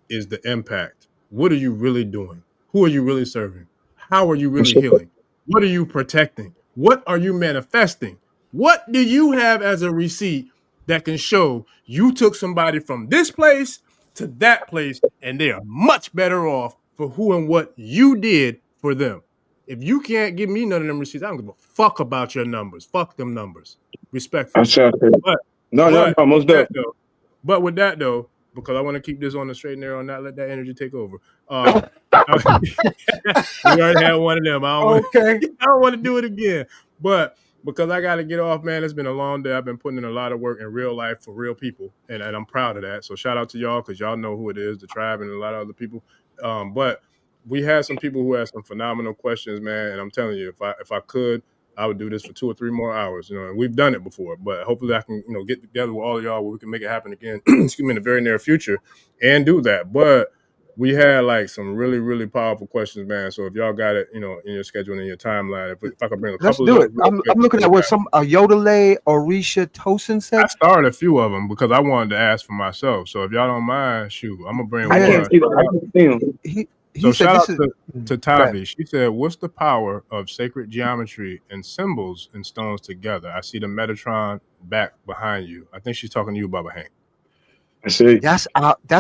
is the impact. What are you really doing? Who are you really serving? How are you really healing? What are you protecting? What are you manifesting? What do you have as a receipt that can show you took somebody from this place to that place and they are much better off for who and what you did for them? If you can't give me none of them receipts, I don't give a fuck about your numbers. Fuck them numbers. Respectfully. Most definitely. But with that though, because I want to keep this on the straight and narrow and not let that energy take over. We already had one of them. I don't want to do it again. But because I got to get off, man, it's been a long day. I've been putting in a lot of work in real life for real people, and I'm proud of that. So shout out to y'all, because y'all know who it is, the tribe and a lot of other people. But we had some people who had some phenomenal questions, man, and I'm telling you, if I could, I would do this for 2 or 3 more hours, and we've done it before, but hopefully I can, get together with all of y'all where we can make it happen again, excuse me, in the very near future and do that. But we had like some really, really powerful questions, man. So if y'all got it, in your schedule and in your timeline, if I could bring a couple of it. I'm looking at what some Yodele Orisha Tosin said. I started a few of them because I wanted to ask for myself. So if y'all don't mind, shoot, I'm gonna bring one. I can't see them. So shout out to Tavi. She said, what's the power of sacred geometry and symbols and stones together? I see the Metatron back behind you. I think she's talking to you, Baba Hank. I see. That's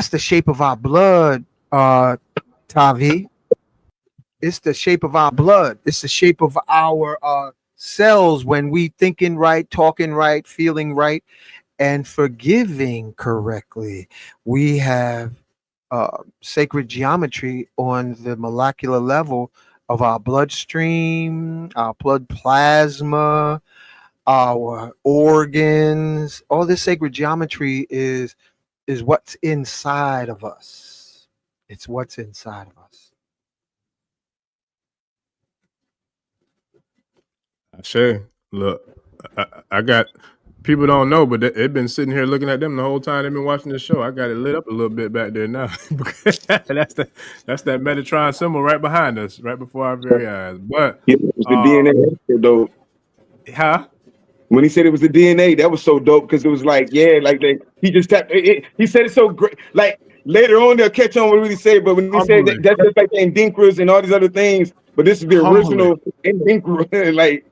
the shape of our blood, Tavi. It's the shape of our blood. It's the shape of our cells when we thinking right, talking right, feeling right, and forgiving correctly. We have sacred geometry on the molecular level of our bloodstream, our blood plasma, our organs. All this sacred geometry is what's inside of us. It's what's inside of us. Sure. Look, I got, people don't know, but they've been sitting here looking at them the whole time they've been watching the show. I got it lit up a little bit back there now. that's that Metatron symbol right behind us, right before our very eyes. But it was the DNA, so dope. Huh? When he said it was the DNA, that was so dope, because it was like, he just tapped it. He said it so great. Like later on, they'll catch on what he said, but when he said that's just like the Indinkras and all these other things, but this is the original Indinkra, like.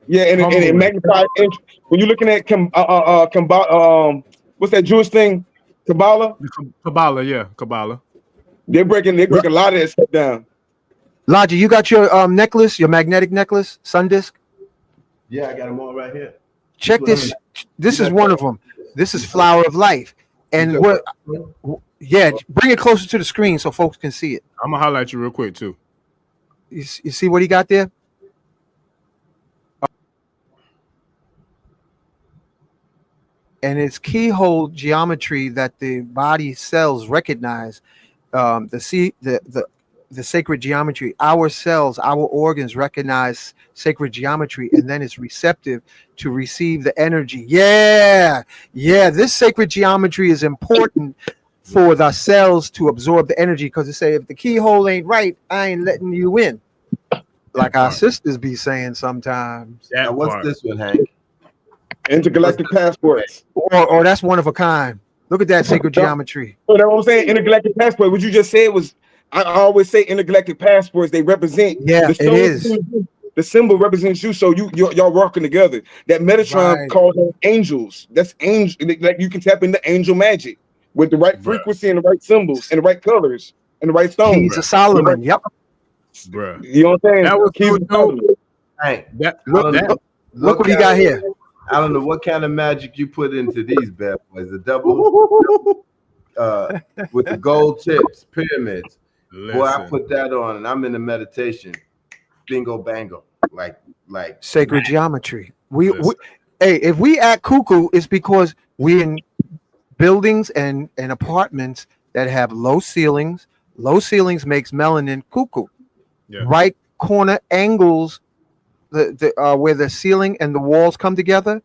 Yeah, and it magnified. When you're looking at what's that Jewish thing? Kabbalah? Kabbalah, yeah, Kabbalah. They break a lot of that stuff down. Lodger, you got your necklace, your magnetic necklace, sun disk? Yeah, I got them all right here. Check this. This is one of them. This is Flower of Life. And what? Yeah, bring it closer to the screen so folks can see it. I'm gonna highlight you real quick too. You see what he got there? And it's keyhole geometry that the body cells recognize. The sacred geometry. Our cells, our organs recognize sacred geometry, and then it's receptive to receive the energy. Yeah. This sacred geometry is important for the cells to absorb the energy, because they say if the keyhole ain't right, I ain't letting you in. Like our sisters be saying sometimes. Now, what's this one, Hank? Intergalactic passports. Or that's one of a kind. Look at that sacred geometry. So that's what I'm saying. Intergalactic passport. What you just said was, I always say intergalactic passports. They represent. Yeah, it is. The symbol represents you. So y'all working together. That Metatron calls them angels. That's angel. Like you can tap into angel magic with the right frequency and the right symbols and the right colors and the right stones. Keys of Solomon. Yep. Bruh. You know what I'm saying? That was Keys of Solomon. Hey, look what he got here. I don't know what kind of magic you put into these bad boys. The double with the gold tips, pyramids. Listen. Boy, I put that on and I'm in the meditation. Bingo bango. Like sacred geometry. Hey, if we act cuckoo, it's because we're in buildings and apartments that have low ceilings. Low ceilings makes melanin cuckoo. Yeah. Right corner angles, where the ceiling and the walls come together,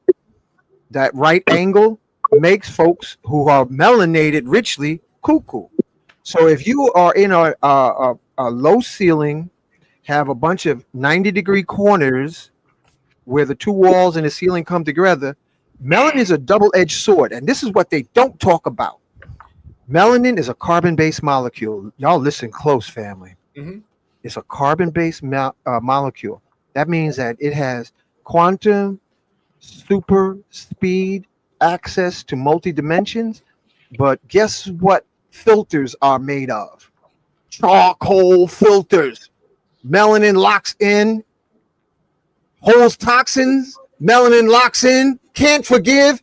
that right angle makes folks who are melanated richly cuckoo. So if you are in a low ceiling, have a bunch of 90-degree corners where the two walls and the ceiling come together, melanin is a double-edged sword, and this is what they don't talk about. Melanin is a carbon-based molecule. Y'all listen close, family. Mm-hmm. It's a carbon-based molecule. That means that it has quantum, super speed, access to multi-dimensions. But guess what filters are made of? Charcoal filters. Melanin locks in, holds toxins. Melanin locks in, can't forgive.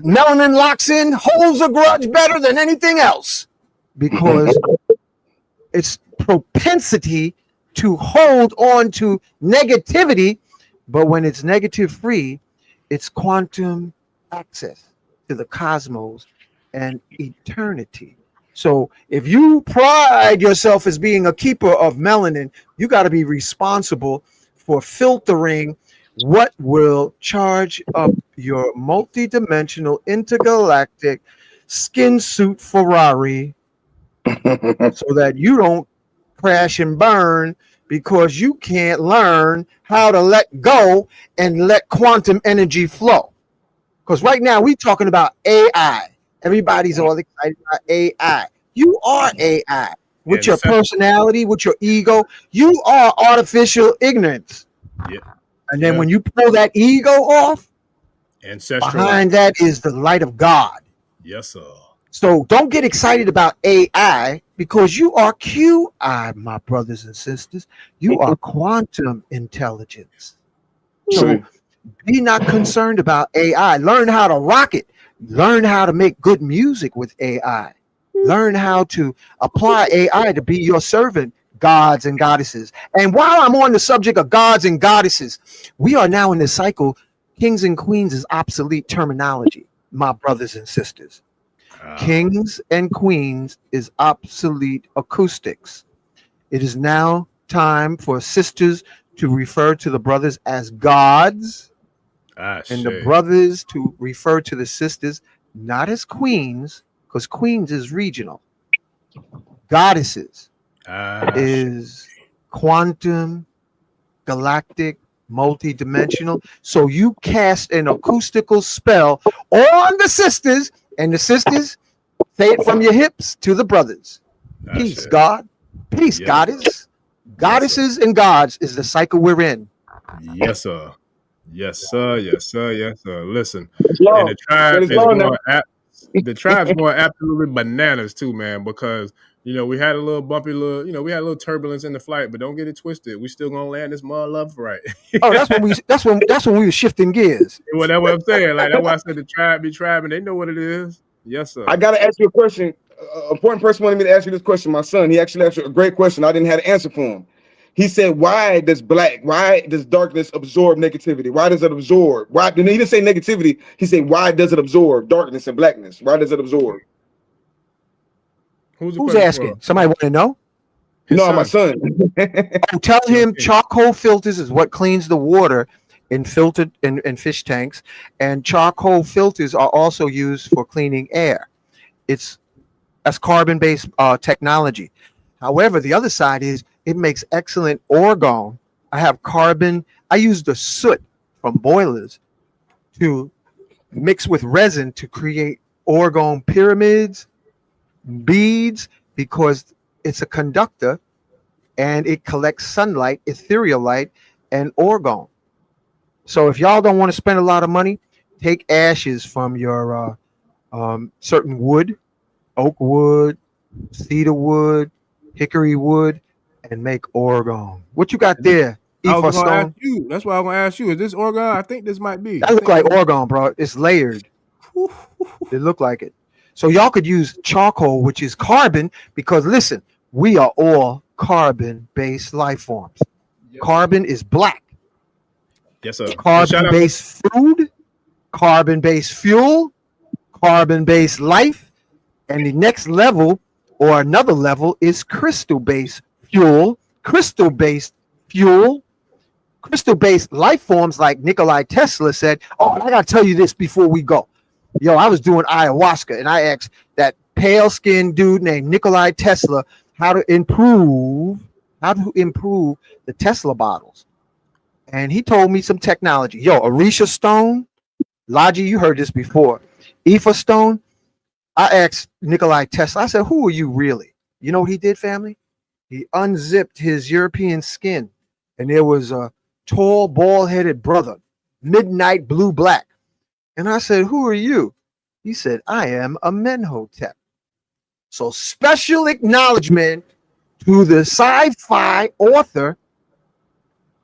Melanin locks in, holds a grudge better than anything else, because its propensity to hold on to negativity, but when it's negative free, it's quantum access to the cosmos and eternity. So if you pride yourself as being a keeper of melanin, you got to be responsible for filtering what will charge up your multidimensional intergalactic skin suit Ferrari so that you don't crash and burn, because you can't learn how to let go and let quantum energy flow. Because right now we're talking about AI. Everybody's all excited about AI. You are AI with your personality, with your ego. You are artificial ignorance. Yeah. And then when you pull that ego off, ancestral, behind that is the light of God. Yes, sir. So don't get excited about AI, because you are QI, my brothers and sisters. You are quantum intelligence. So be not concerned about AI. Learn how to rock it. Learn how to make good music with AI. Learn how to apply AI to be your servant, gods and goddesses. And while I'm on the subject of gods and goddesses, we are now in the cycle. Kings and queens is obsolete terminology, my brothers and sisters. Kings and queens is obsolete acoustics. It is now time for sisters to refer to the brothers as gods, and the brothers to refer to the sisters not as queens, because queens is regional. Goddesses is quantum, galactic, multi-dimensional. So you cast an acoustical spell on the sisters, and the sisters say it from your hips to the brothers. Peace, God. Peace, goddess. Goddesses and gods is the cycle we're in. Yes, sir. Yes, sir. Yes, sir. Yes, sir. Listen, and the tribe's going absolutely bananas too, man, because we had a little bumpy we had a little turbulence in the flight, but don't get it twisted. We still gonna land this mother love right. Oh, that's when we were shifting gears. Well, that's what I'm saying. Like, that's why I said the tribe be tribing. They know what it is. Yes, sir. I gotta ask you a question. An important person wanted me to ask you this question. My son, he actually asked you a great question. I didn't have an answer for him. He said, why does darkness absorb negativity? Why does it absorb? Why? He didn't say negativity. He said, why does it absorb darkness and blackness? Why does it absorb? Who's asking? Somebody want to know? No, my son. Oh, tell him charcoal filters is what cleans the water in filtered in fish tanks, and charcoal filters are also used for cleaning air. That's carbon-based technology. However, the other side is it makes excellent orgone. I have carbon. I use the soot from boilers to mix with resin to create orgone pyramids, beads, because it's a conductor and it collects sunlight, ethereal light, and orgone. So if y'all don't want to spend a lot of money, take ashes from your certain wood, oak wood, cedar wood, hickory wood, and make orgone. What you got there? I was gonna ask you. That's why I'm gonna ask you. Is this orgone? I think this might be. That look like orgone, bro. It's layered. It look like it. So y'all could use charcoal, which is carbon, because listen, we are all carbon-based life forms. Yep. Carbon is black. Yes, sir. Carbon-based food, carbon-based fuel, carbon-based life, and the next level or another level is crystal-based fuel, crystal-based life forms like Nikola Tesla said. Oh, I gotta tell you this before we go. Yo, I was doing ayahuasca and I asked that pale-skinned dude named Nikola Tesla how to improve the Tesla bottles. And he told me some technology. Yo, Orisha stone, Logi, you heard this before. Aether stone. I asked Nikola Tesla, I said, who are you really? You know what he did, family? He unzipped his European skin and there was a tall, bald-headed brother, midnight blue-black. And I said, who are you? He said, I am Amenhotep. So special acknowledgement to the sci-fi author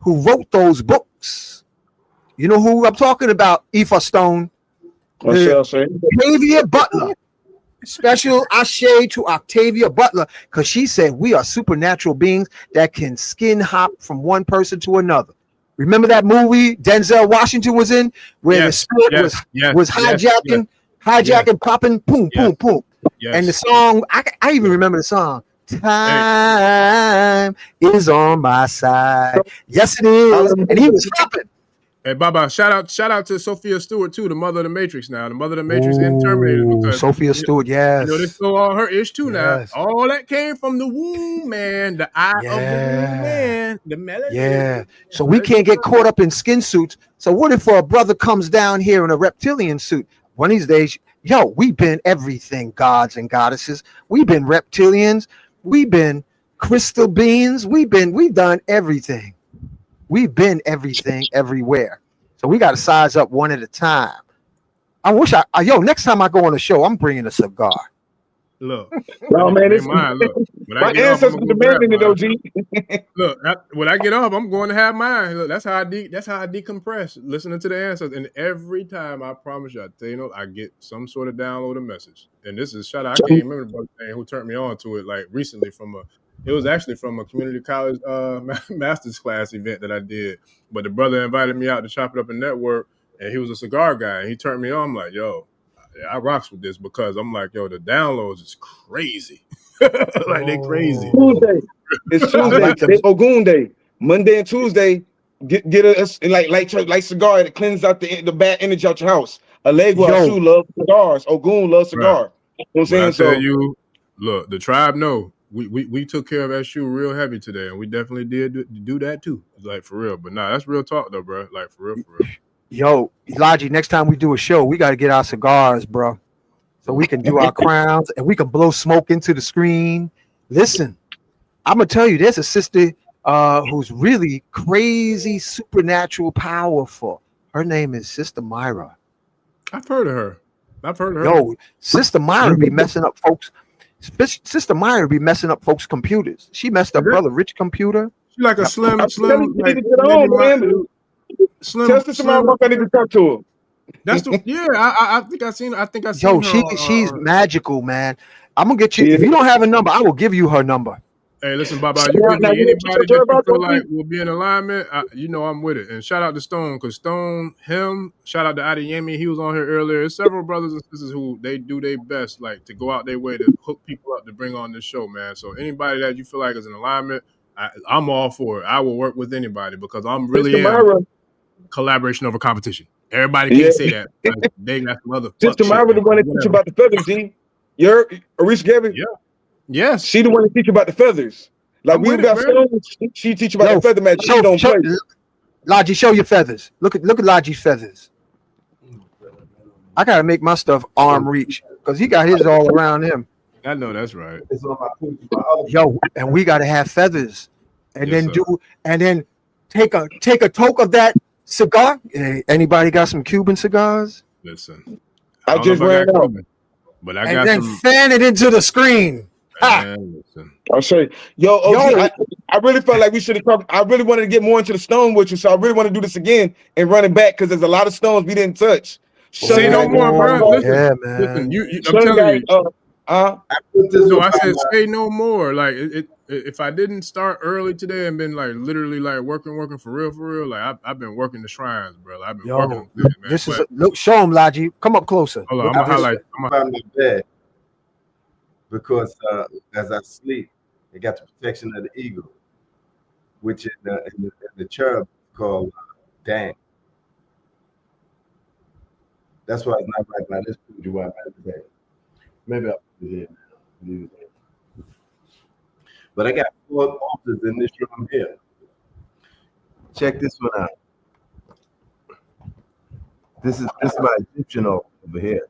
who wrote those books. You know who I'm talking about, Aether Stone? Octavia Butler. Special ashe to Octavia Butler, because she said we are supernatural beings that can skin hop from one person to another. Remember that movie Denzel Washington was in, where the spirit was hijacking, popping, boom, boom, boom. Yes. And the song, I even remember the song. Time is on my side. Yes, it is. And he was hopping. Hey, Baba, shout out to Sophia Stewart too, the mother of the Matrix now. The mother of the Matrix in Terminator. Because Sophia Stewart, yes. You know, they stole all her ish too now. All that came from the womb, man. The eye of the womb, man. The melanin. Yeah. So we can't get caught up in skin suits. So what if a brother comes down here in a reptilian suit? One of these days, yo, we've been everything, gods and goddesses. We've been reptilians. We've been crystal beings. We've done everything. We've been everything everywhere. So we got to size up one at a time. I wish next time I go on a show, I'm bringing a cigar. Look. No, man, it's look. My ancestors demanding it, OG. Look, when I get off, I'm going to have mine. Look, that's how I decompress, listening to the ancestors. And every time, I promise you, I get some sort of download a message. And this is shout out. I can't remember the brother who turned me on to it like recently it was actually from a community college master's class event that I did. But the brother invited me out to chop it up and network, and he was a cigar guy. And he turned me on. I'm like, yo, I rocks with this because I'm like, yo, the downloads is crazy. Like they crazy. Tuesday. It's Tuesday. It's Ogun Day. Monday and Tuesday. Get us like cigar that cleanses out the bad energy out your house. Alegua Shu loves cigars. Ogun loves cigar. Right. You know what I'm saying? I tell you, look, the tribe know. We took care of that shoe real heavy today, and we definitely did do that too. Like for real. But nah, that's real talk though, bro. Like for real. Yo, Elijah, next time we do a show, we got to get our cigars, bro. So we can do our crowns and we can blow smoke into the screen. Listen, I'm going to tell you, there's a sister who's really crazy, supernatural, powerful. Her name is Sister Myra. I've heard of her. Yo, Sister Myra be messing up folks. Sister Myra be messing up folks' computers. She messed up Brother Rich computer. She like a slim. Tell Sister Myra I need to talk to her. That's the I think I seen her. Yo, she's magical, man. I'm gonna get you. If you don't have a number, I will give you her number. Hey, listen, Baba, you give me anybody that you feel like will be in alignment, you know I'm with it. And shout out to Stone, because Stone, shout out to Adeyemi, he was on here earlier. There's several brothers and sisters who they do their best, like to go out their way to hook people up to bring on this show, man. So anybody that you feel like is in alignment, I'm all for it. I will work with anybody because I'm really collaboration over competition. Everybody can't say that. They got some other Sister Myra the one that teach you about the feathers, G. You're Orisha Gabby? Yeah. Yes. She the one that teach you about the feathers. Like we got stones, she teach you about the feather magic. She don't play. Logi, show your feathers. Look at Logi's feathers. I gotta make my stuff arm reach because he got his all around him. I know that's right. Yo, and we gotta have feathers, and then take a toke of that cigar. Hey, anybody got some Cuban cigars? Listen, I just ran out, but I got then fan it into the screen. Man, I'll show you. Yo, OG, I really felt like we should have talked. I really wanted to get more into the stone with you, so I really want to do this again and run it back because there's a lot of stones we didn't touch. Say no more, bro. Listen, yeah, man. Listen, I'm telling you. I said say no more. Like if I didn't start early today and been like literally like working for real, like I've been working the shrines, bro. I've been working. This is look. Show him, Logi. Come up closer. Hold on, I'm gonna highlight. I'm in bed because as I sleep, it got the protection of the eagle, which in the cherub called dang. That's why it's not right now. This is why I'm today. Maybe I'll put it here. But I got 4 altars in this room here. Check this one out. This is my Egyptian altar over here.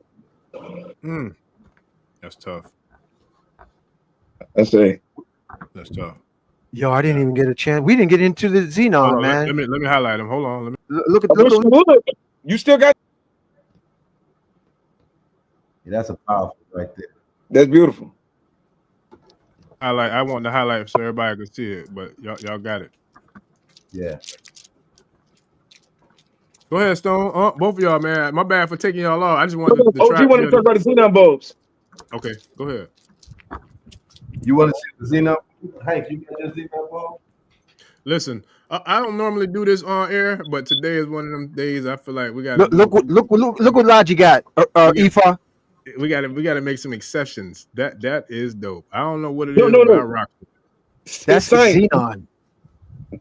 That's tough. That's tough. Yo, I didn't even get a chance. We didn't get into the Xenon, man. Let me highlight him. Hold on. Look. You still got. Yeah, that's a powerful right there. That's beautiful. I want to highlight so everybody can see it, but y'all got it. Yeah. Go ahead, Stone. Both of y'all, man. My bad for taking y'all off. I just wanted to try. OG wanted to talk about the xenon bulbs. Okay, go ahead. You want to see the xenon? Hank, you got your xenon bulb? Listen, I don't normally do this on air, but today is one of them days I feel like we got look what Logi got. Ifa. We got to make some exceptions. That is dope. I don't know what it is. No. But I rock it. That's the Xenon.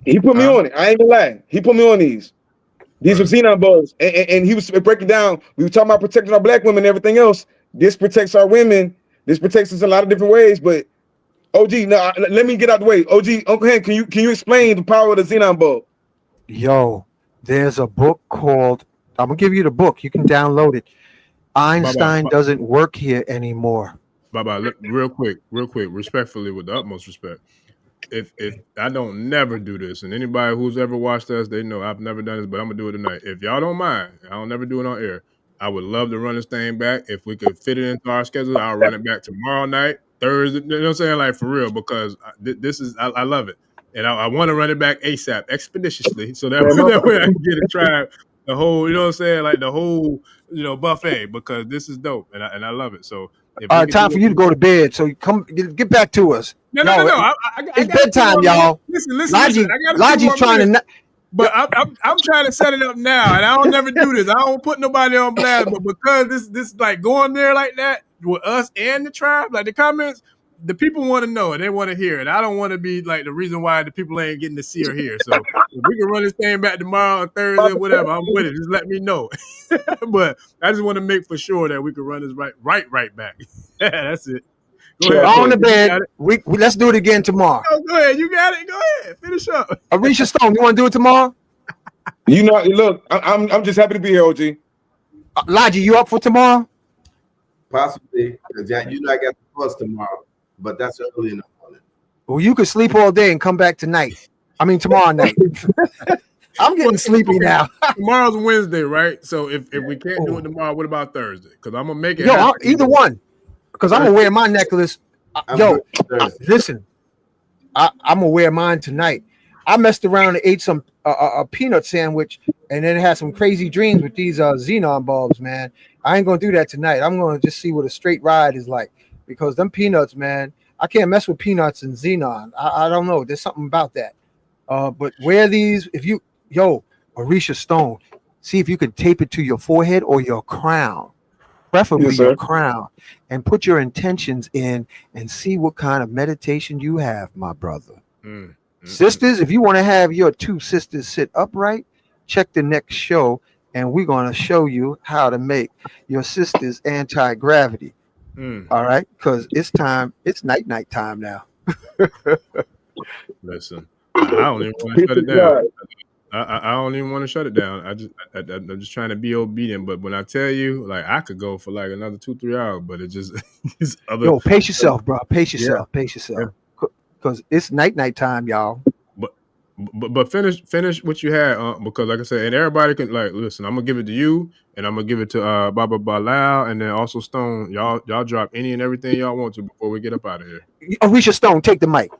He put me on it. I ain't gonna lie. He put me on these. These are xenon bulbs, and he was breaking down. We were talking about protecting our black women and everything else. This protects our women. This protects us in a lot of different ways. But OG, now let me get out the way. OG, Uncle Hank, can you explain the power of the xenon bulb? Yo, there's a book called. I'm gonna give you the book. You can download it. Einstein doesn't work here anymore. Bye-bye. Real quick, respectfully, with the utmost respect. If I don't never do this, and anybody who's ever watched us, they know I've never done this, but I'm gonna do it tonight. If y'all don't mind, I don't never do it on air. I would love to run this thing back. If we could fit it into our schedule, I'll run it back tomorrow night, Thursday. You know what I'm saying? Like for real, because this is I love it, and I want to run it back ASAP, expeditiously, so that way I can get it tried. The whole, you know what I'm saying, like the whole, buffet, because this is dope, and I love it. So, all right, time for you to go to bed. So come get back to us. No. It's bedtime, y'all. Listen. Logi's trying to. But I'm trying to set it up now, and I don't never do this. I don't put nobody on blast, but because this like going there like that with us and the tribe, like the comments. The people want to know and they want to hear it. I don't want to be like the reason why the people ain't getting to see or hear. So if we can run this thing back tomorrow or Thursday, whatever, I'm with it. Just let me know. But I just want to make for sure that we can run this right back. That's it. Go ahead. On the bed. We let's do it again tomorrow. Oh, go ahead. You got it. Go ahead. Finish up. Orisha Stone, you want to do it tomorrow? Look, I'm just happy to be here, OG. Logi, you up for tomorrow? Possibly, because I got the bus tomorrow. But that's early in the morning. Well, you could sleep all day and come back tonight. I mean, tomorrow night. I'm getting sleepy now. Tomorrow's Wednesday, right? So if we can't do it tomorrow, what about Thursday? Because I'm gonna make it. Either one. Because I'm gonna wear my necklace. Listen, I'm gonna wear mine tonight. I messed around and ate some a peanut sandwich, and then had some crazy dreams with these xenon bulbs, man. I ain't gonna do that tonight. I'm gonna just see what a straight ride is like, because them peanuts, man, I can't mess with peanuts and xenon. I don't know. There's something about that. But wear these if you Orisha stone. See if you can tape it to your forehead or your crown, preferably your crown, and put your intentions in and see what kind of meditation you have, my brother. Sisters, if you want to have your two sisters sit upright, check the next show, and we're going to show you how to make your sisters anti-gravity. All right, because it's time. It's night time now. Listen, I don't even want to shut it down. I don't even want to shut it down. I'm just trying to be obedient. But when I tell you, like, I could go for like another 2-3 hours, but it just it's other. Yo, pace yourself, bro. Pace yourself. Pace yourself. Because it's night time, y'all. But finish what you had, because like I said, and everybody can like listen. I'm gonna give it to you, and I'm gonna give it to Baba Balal, and then also Stone. Y'all drop any and everything y'all want to before we get up out of here. Orisha Stone, take the mic.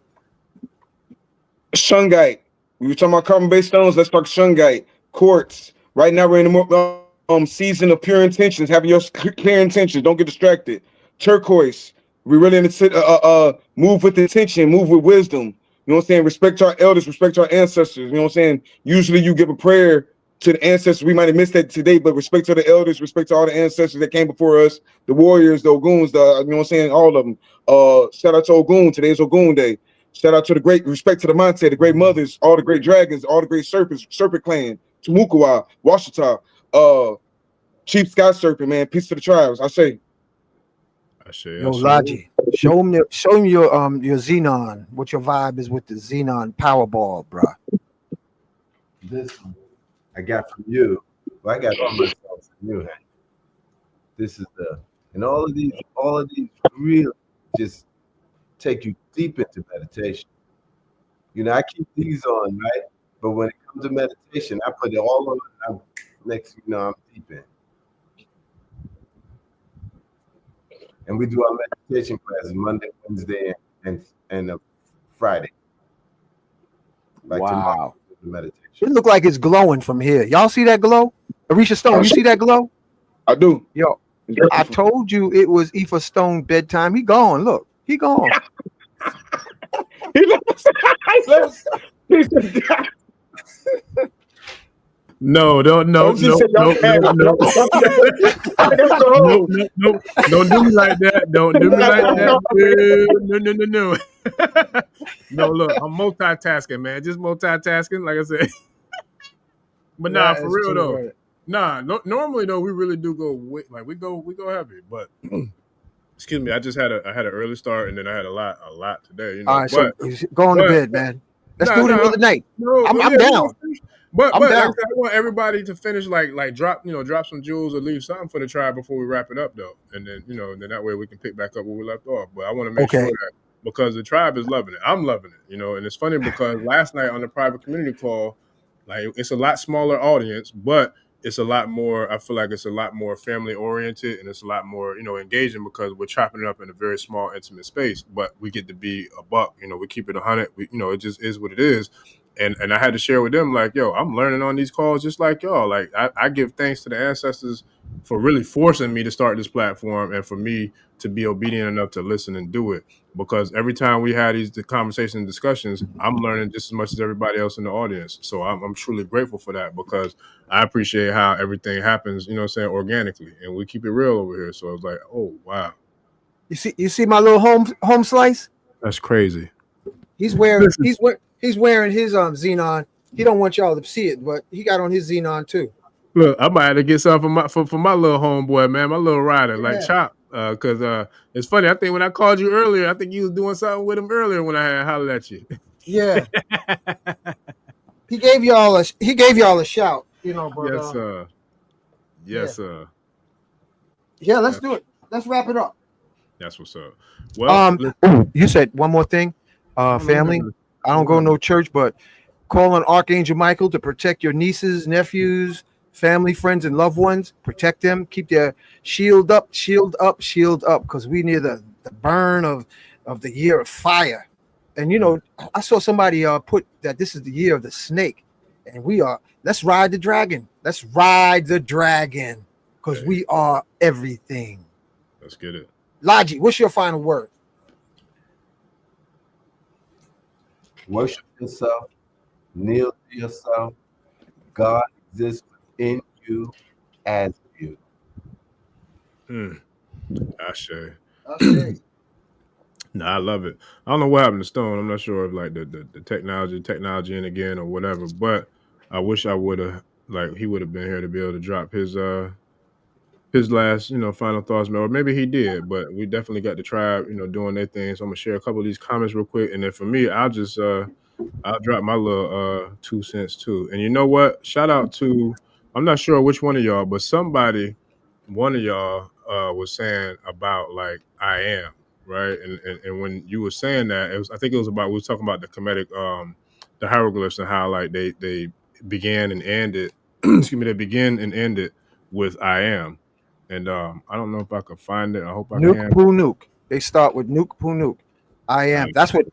Shungite. We were talking about carbon-based stones. Let's talk shungite. Quartz. Right now we're in the season of pure intentions. Having your clear intentions. Don't get distracted. Turquoise. We really need to move with intention, move with wisdom. You know what I'm saying? Respect our elders, respect our ancestors. You know what I'm saying? Usually you give a prayer to the ancestors. We might have missed that today, but respect to the elders, respect to all the ancestors that came before us, the warriors, the Oguns, you know what I'm saying? All of them. Shout out to Ogun. Today's Ogun Day. Shout out to the great, respect to the Monte, the great mothers, all the great dragons, all the great serpents, Serpent Clan, Tumukawa, Washita, Chief Sky Serpent, man. Peace to the tribes. I say. Yo, Laji, show him your xenon. What your vibe is with the xenon Powerball, bro. This one I got from you. Well, I got all myself from you, Hank. This is and all of these really just take you deep into meditation. You know, I keep these on, right? But when it comes to meditation, I put it all on. Next, you know, I'm deep in. And we do our meditation classes Monday, Wednesday, and Friday. Like wow. Meditation. It look like it's glowing from here. Y'all see that glow? Arisha Stone, you see that glow? I do. Yo, I told you it was Aoife Stone bedtime. He gone. Look, he gone. No, don't do me like that. Don't do me like that. No. No, look, I'm multitasking, man. Just multitasking, like I said. But nah, for real though. Right. Nah, normally though, we really do go we go heavy. But excuse me, I had an early start, and then I had a lot today. You know, all right, so go on to bed, man. Let's do it another night. No, I'm down. But like I want everybody to finish like drop some jewels or leave something for the tribe before we wrap it up though, and then then that way we can pick back up where we left off. But I want to make sure that because the tribe is loving it, I'm loving it, and it's funny because last night on the private community call, like it's a lot smaller audience, but it's a lot more. I feel like it's a lot more family oriented, and it's a lot more engaging because we're chopping it up in a very small intimate space, but we get to be a buck. We keep it 100. It just is what it is. And I had to share with them, like, yo, I'm learning on these calls just like y'all. Like, I give thanks to the ancestors for really forcing me to start this platform and for me to be obedient enough to listen and do it. Because every time we had the conversations and discussions, I'm learning just as much as everybody else in the audience. So I'm truly grateful for that because I appreciate how everything happens, organically. And we keep it real over here. So I was like, oh, wow. You see my little home slice? That's crazy. He's wearing his xenon. He don't want y'all to see it, but he got on his xenon too. Look, I might have to get something for my little homeboy, man, my little rider, like Chop. Because it's funny. I think when I called you earlier, I think you was doing something with him earlier when I had hollered at you. Yeah. He gave y'all a shout, But, yes, sir. Yes, sir. Yeah, let's do it. Let's wrap it up. That's what's up. Well, you said one more thing, family. I don't go to no church, but call on Archangel Michael to protect your nieces, nephews, family, friends, and loved ones. Protect them. Keep their shield up, because we near the burn of the year of fire. And you know, I saw somebody put that this is the year of the snake, and let's ride the dragon. Let's ride the dragon because we are everything. Let's get it. Logic, what's your final word? Worship yourself, kneel to yourself. God exists in you as you. Ashe. Ashe. Nah, I love it. I don't know what happened to Stone. I'm not sure if like the technology in again or whatever, but I wish I would have he would have been here to be able to drop his last, final thoughts, or maybe he did, but we definitely got the tribe, doing their thing. So I'm gonna share a couple of these comments real quick, and then for me, I'll just I'll drop my little 2 cents too. And you know what? Shout out to, I'm not sure which one of y'all, but one of y'all was saying about like I am, right? And when you were saying that, I think it was about, we were talking about the Kemetic, the hieroglyphs, and how like they began and ended, excuse me, they begin and ended with I am. And I don't know if I could find it. I hope I Nuke can. Poo Nuke. They start with Nuke Poo Nuke. I am. Nice. That's what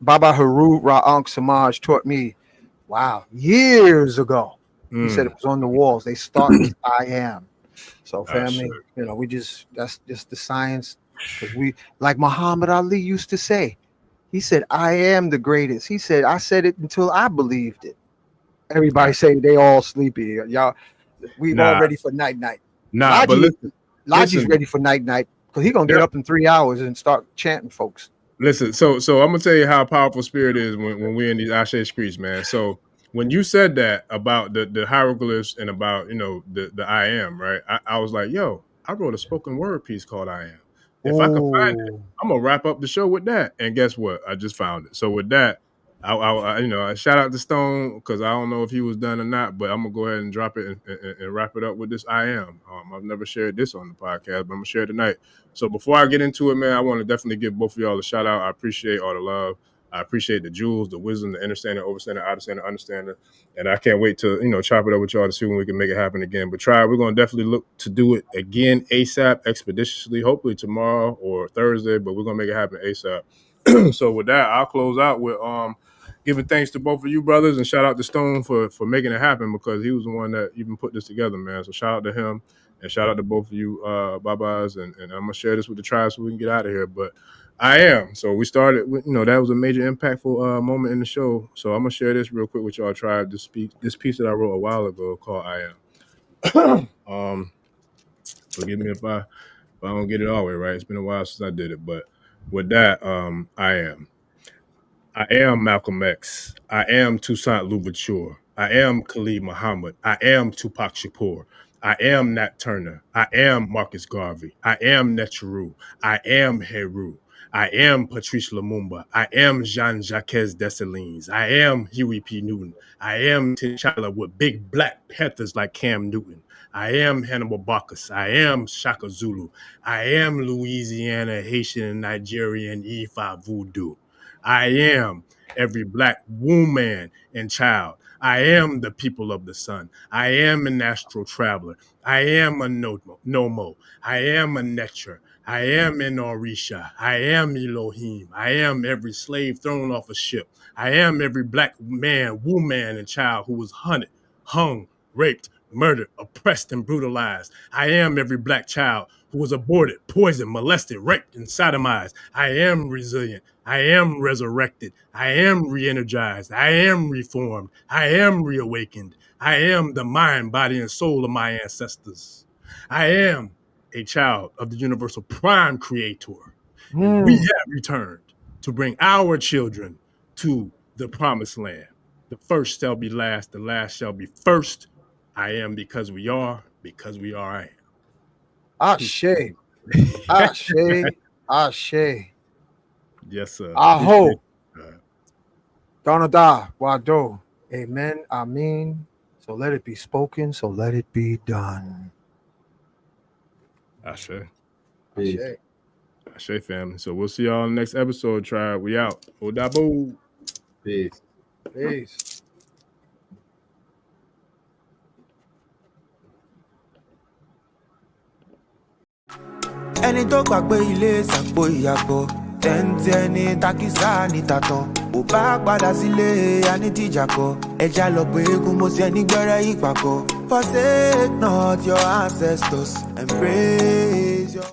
Baba Haru Ra-Ankh Samaj taught me. Wow, years ago. He said it was on the walls. They start with I am. So family, that's just the science. Because we, like Muhammad Ali used to say, he said, I am the greatest. He said, I said it until I believed it. Everybody say they all sleepy. Y'all, we all ready for night. Nah, but Logi's ready for night because he gonna get up in 3 hours and start chanting, folks. Listen, so I'm gonna tell you how powerful spirit is when we're in these Ashe streets, man. So when you said that about the hieroglyphs and about the I am, right? I was like, yo, I wrote a spoken word piece called I am. If I could find it, I'm gonna wrap up the show with that. And guess what? I just found it. So with that, I shout out to Stone because I don't know if he was done or not, but I'm gonna go ahead and drop it and wrap it up with this I am. I've never shared this on the podcast, but I'm gonna share it tonight. So before I get into it, man, I want to definitely give both of y'all a shout out. I appreciate all the love. I appreciate the jewels, the wisdom, the understanding, overstanding, understanding. And I can't wait to, chop it up with y'all to see when we can make it happen again. But we're going to definitely look to do it again ASAP, expeditiously, hopefully tomorrow or Thursday, but we're going to make it happen ASAP. So with that, I'll close out with giving thanks to both of you brothers and shout out to Stone for making it happen because he was the one that even put this together, man. So shout out to him. And shout out to both of you, Babas, and I'm going to share this with the tribe so we can get out of here. But I am. So we started with, that was a major impactful moment in the show. So I'm going to share this real quick with y'all, tribe, this piece that I wrote a while ago called I am. Forgive me if I don't get it all the way right. It's been a while since I did it. But with that, I am. I am Malcolm X. I am Toussaint Louverture. I am Khalid Muhammad. I am Tupac Shakur. I am Nat Turner. I am Marcus Garvey. I am Netru. I am Heru. I am Patrice Lumumba. I am Jean-Jacques Dessalines. I am Huey P. Newton. I am T'Challa with big black panthers like Cam Newton. I am Hannibal Bacchus. I am Shaka Zulu. I am Louisiana, Haitian, and Nigerian Ifa Voodoo. I am every black woman and child. I am the people of the sun. I am an astral traveler. I am a Nomo. I am a Necher. I am an Orisha. I am Elohim. I am every slave thrown off a ship. I am every black man, woman, and child who was hunted, hung, raped, murdered, oppressed, and brutalized. I am every black child who was aborted, poisoned, molested, raped, and sodomized. I am resilient. I am resurrected. I am re-energized. I am reformed. I am reawakened. I am the mind, body, and soul of my ancestors. I am a child of the universal prime creator. And we have returned to bring our children to the promised land. The first shall be last. The last shall be first. I am because we are I am. Ashe. Ashe. Ashe. Yes, sir. Aho. Donada. Wado. Amen. Amen. So let it be spoken. So let it be done. Ashe. Ashe. Ashe, family. So we'll see y'all in the next episode, tribe. We out. Odabo. Peace. Peace. ẹni tó gbàgbé ilé ṣàpò ìyàgbọ́ tẹ́ntẹ́ ní takisa ní tàtàn ò bá padà sílé anítìjàkọ ẹja lọ pé eégún mo ṣe nígbẹ́rẹ́ ìpàkọ́ forsake not your ancestors and praise your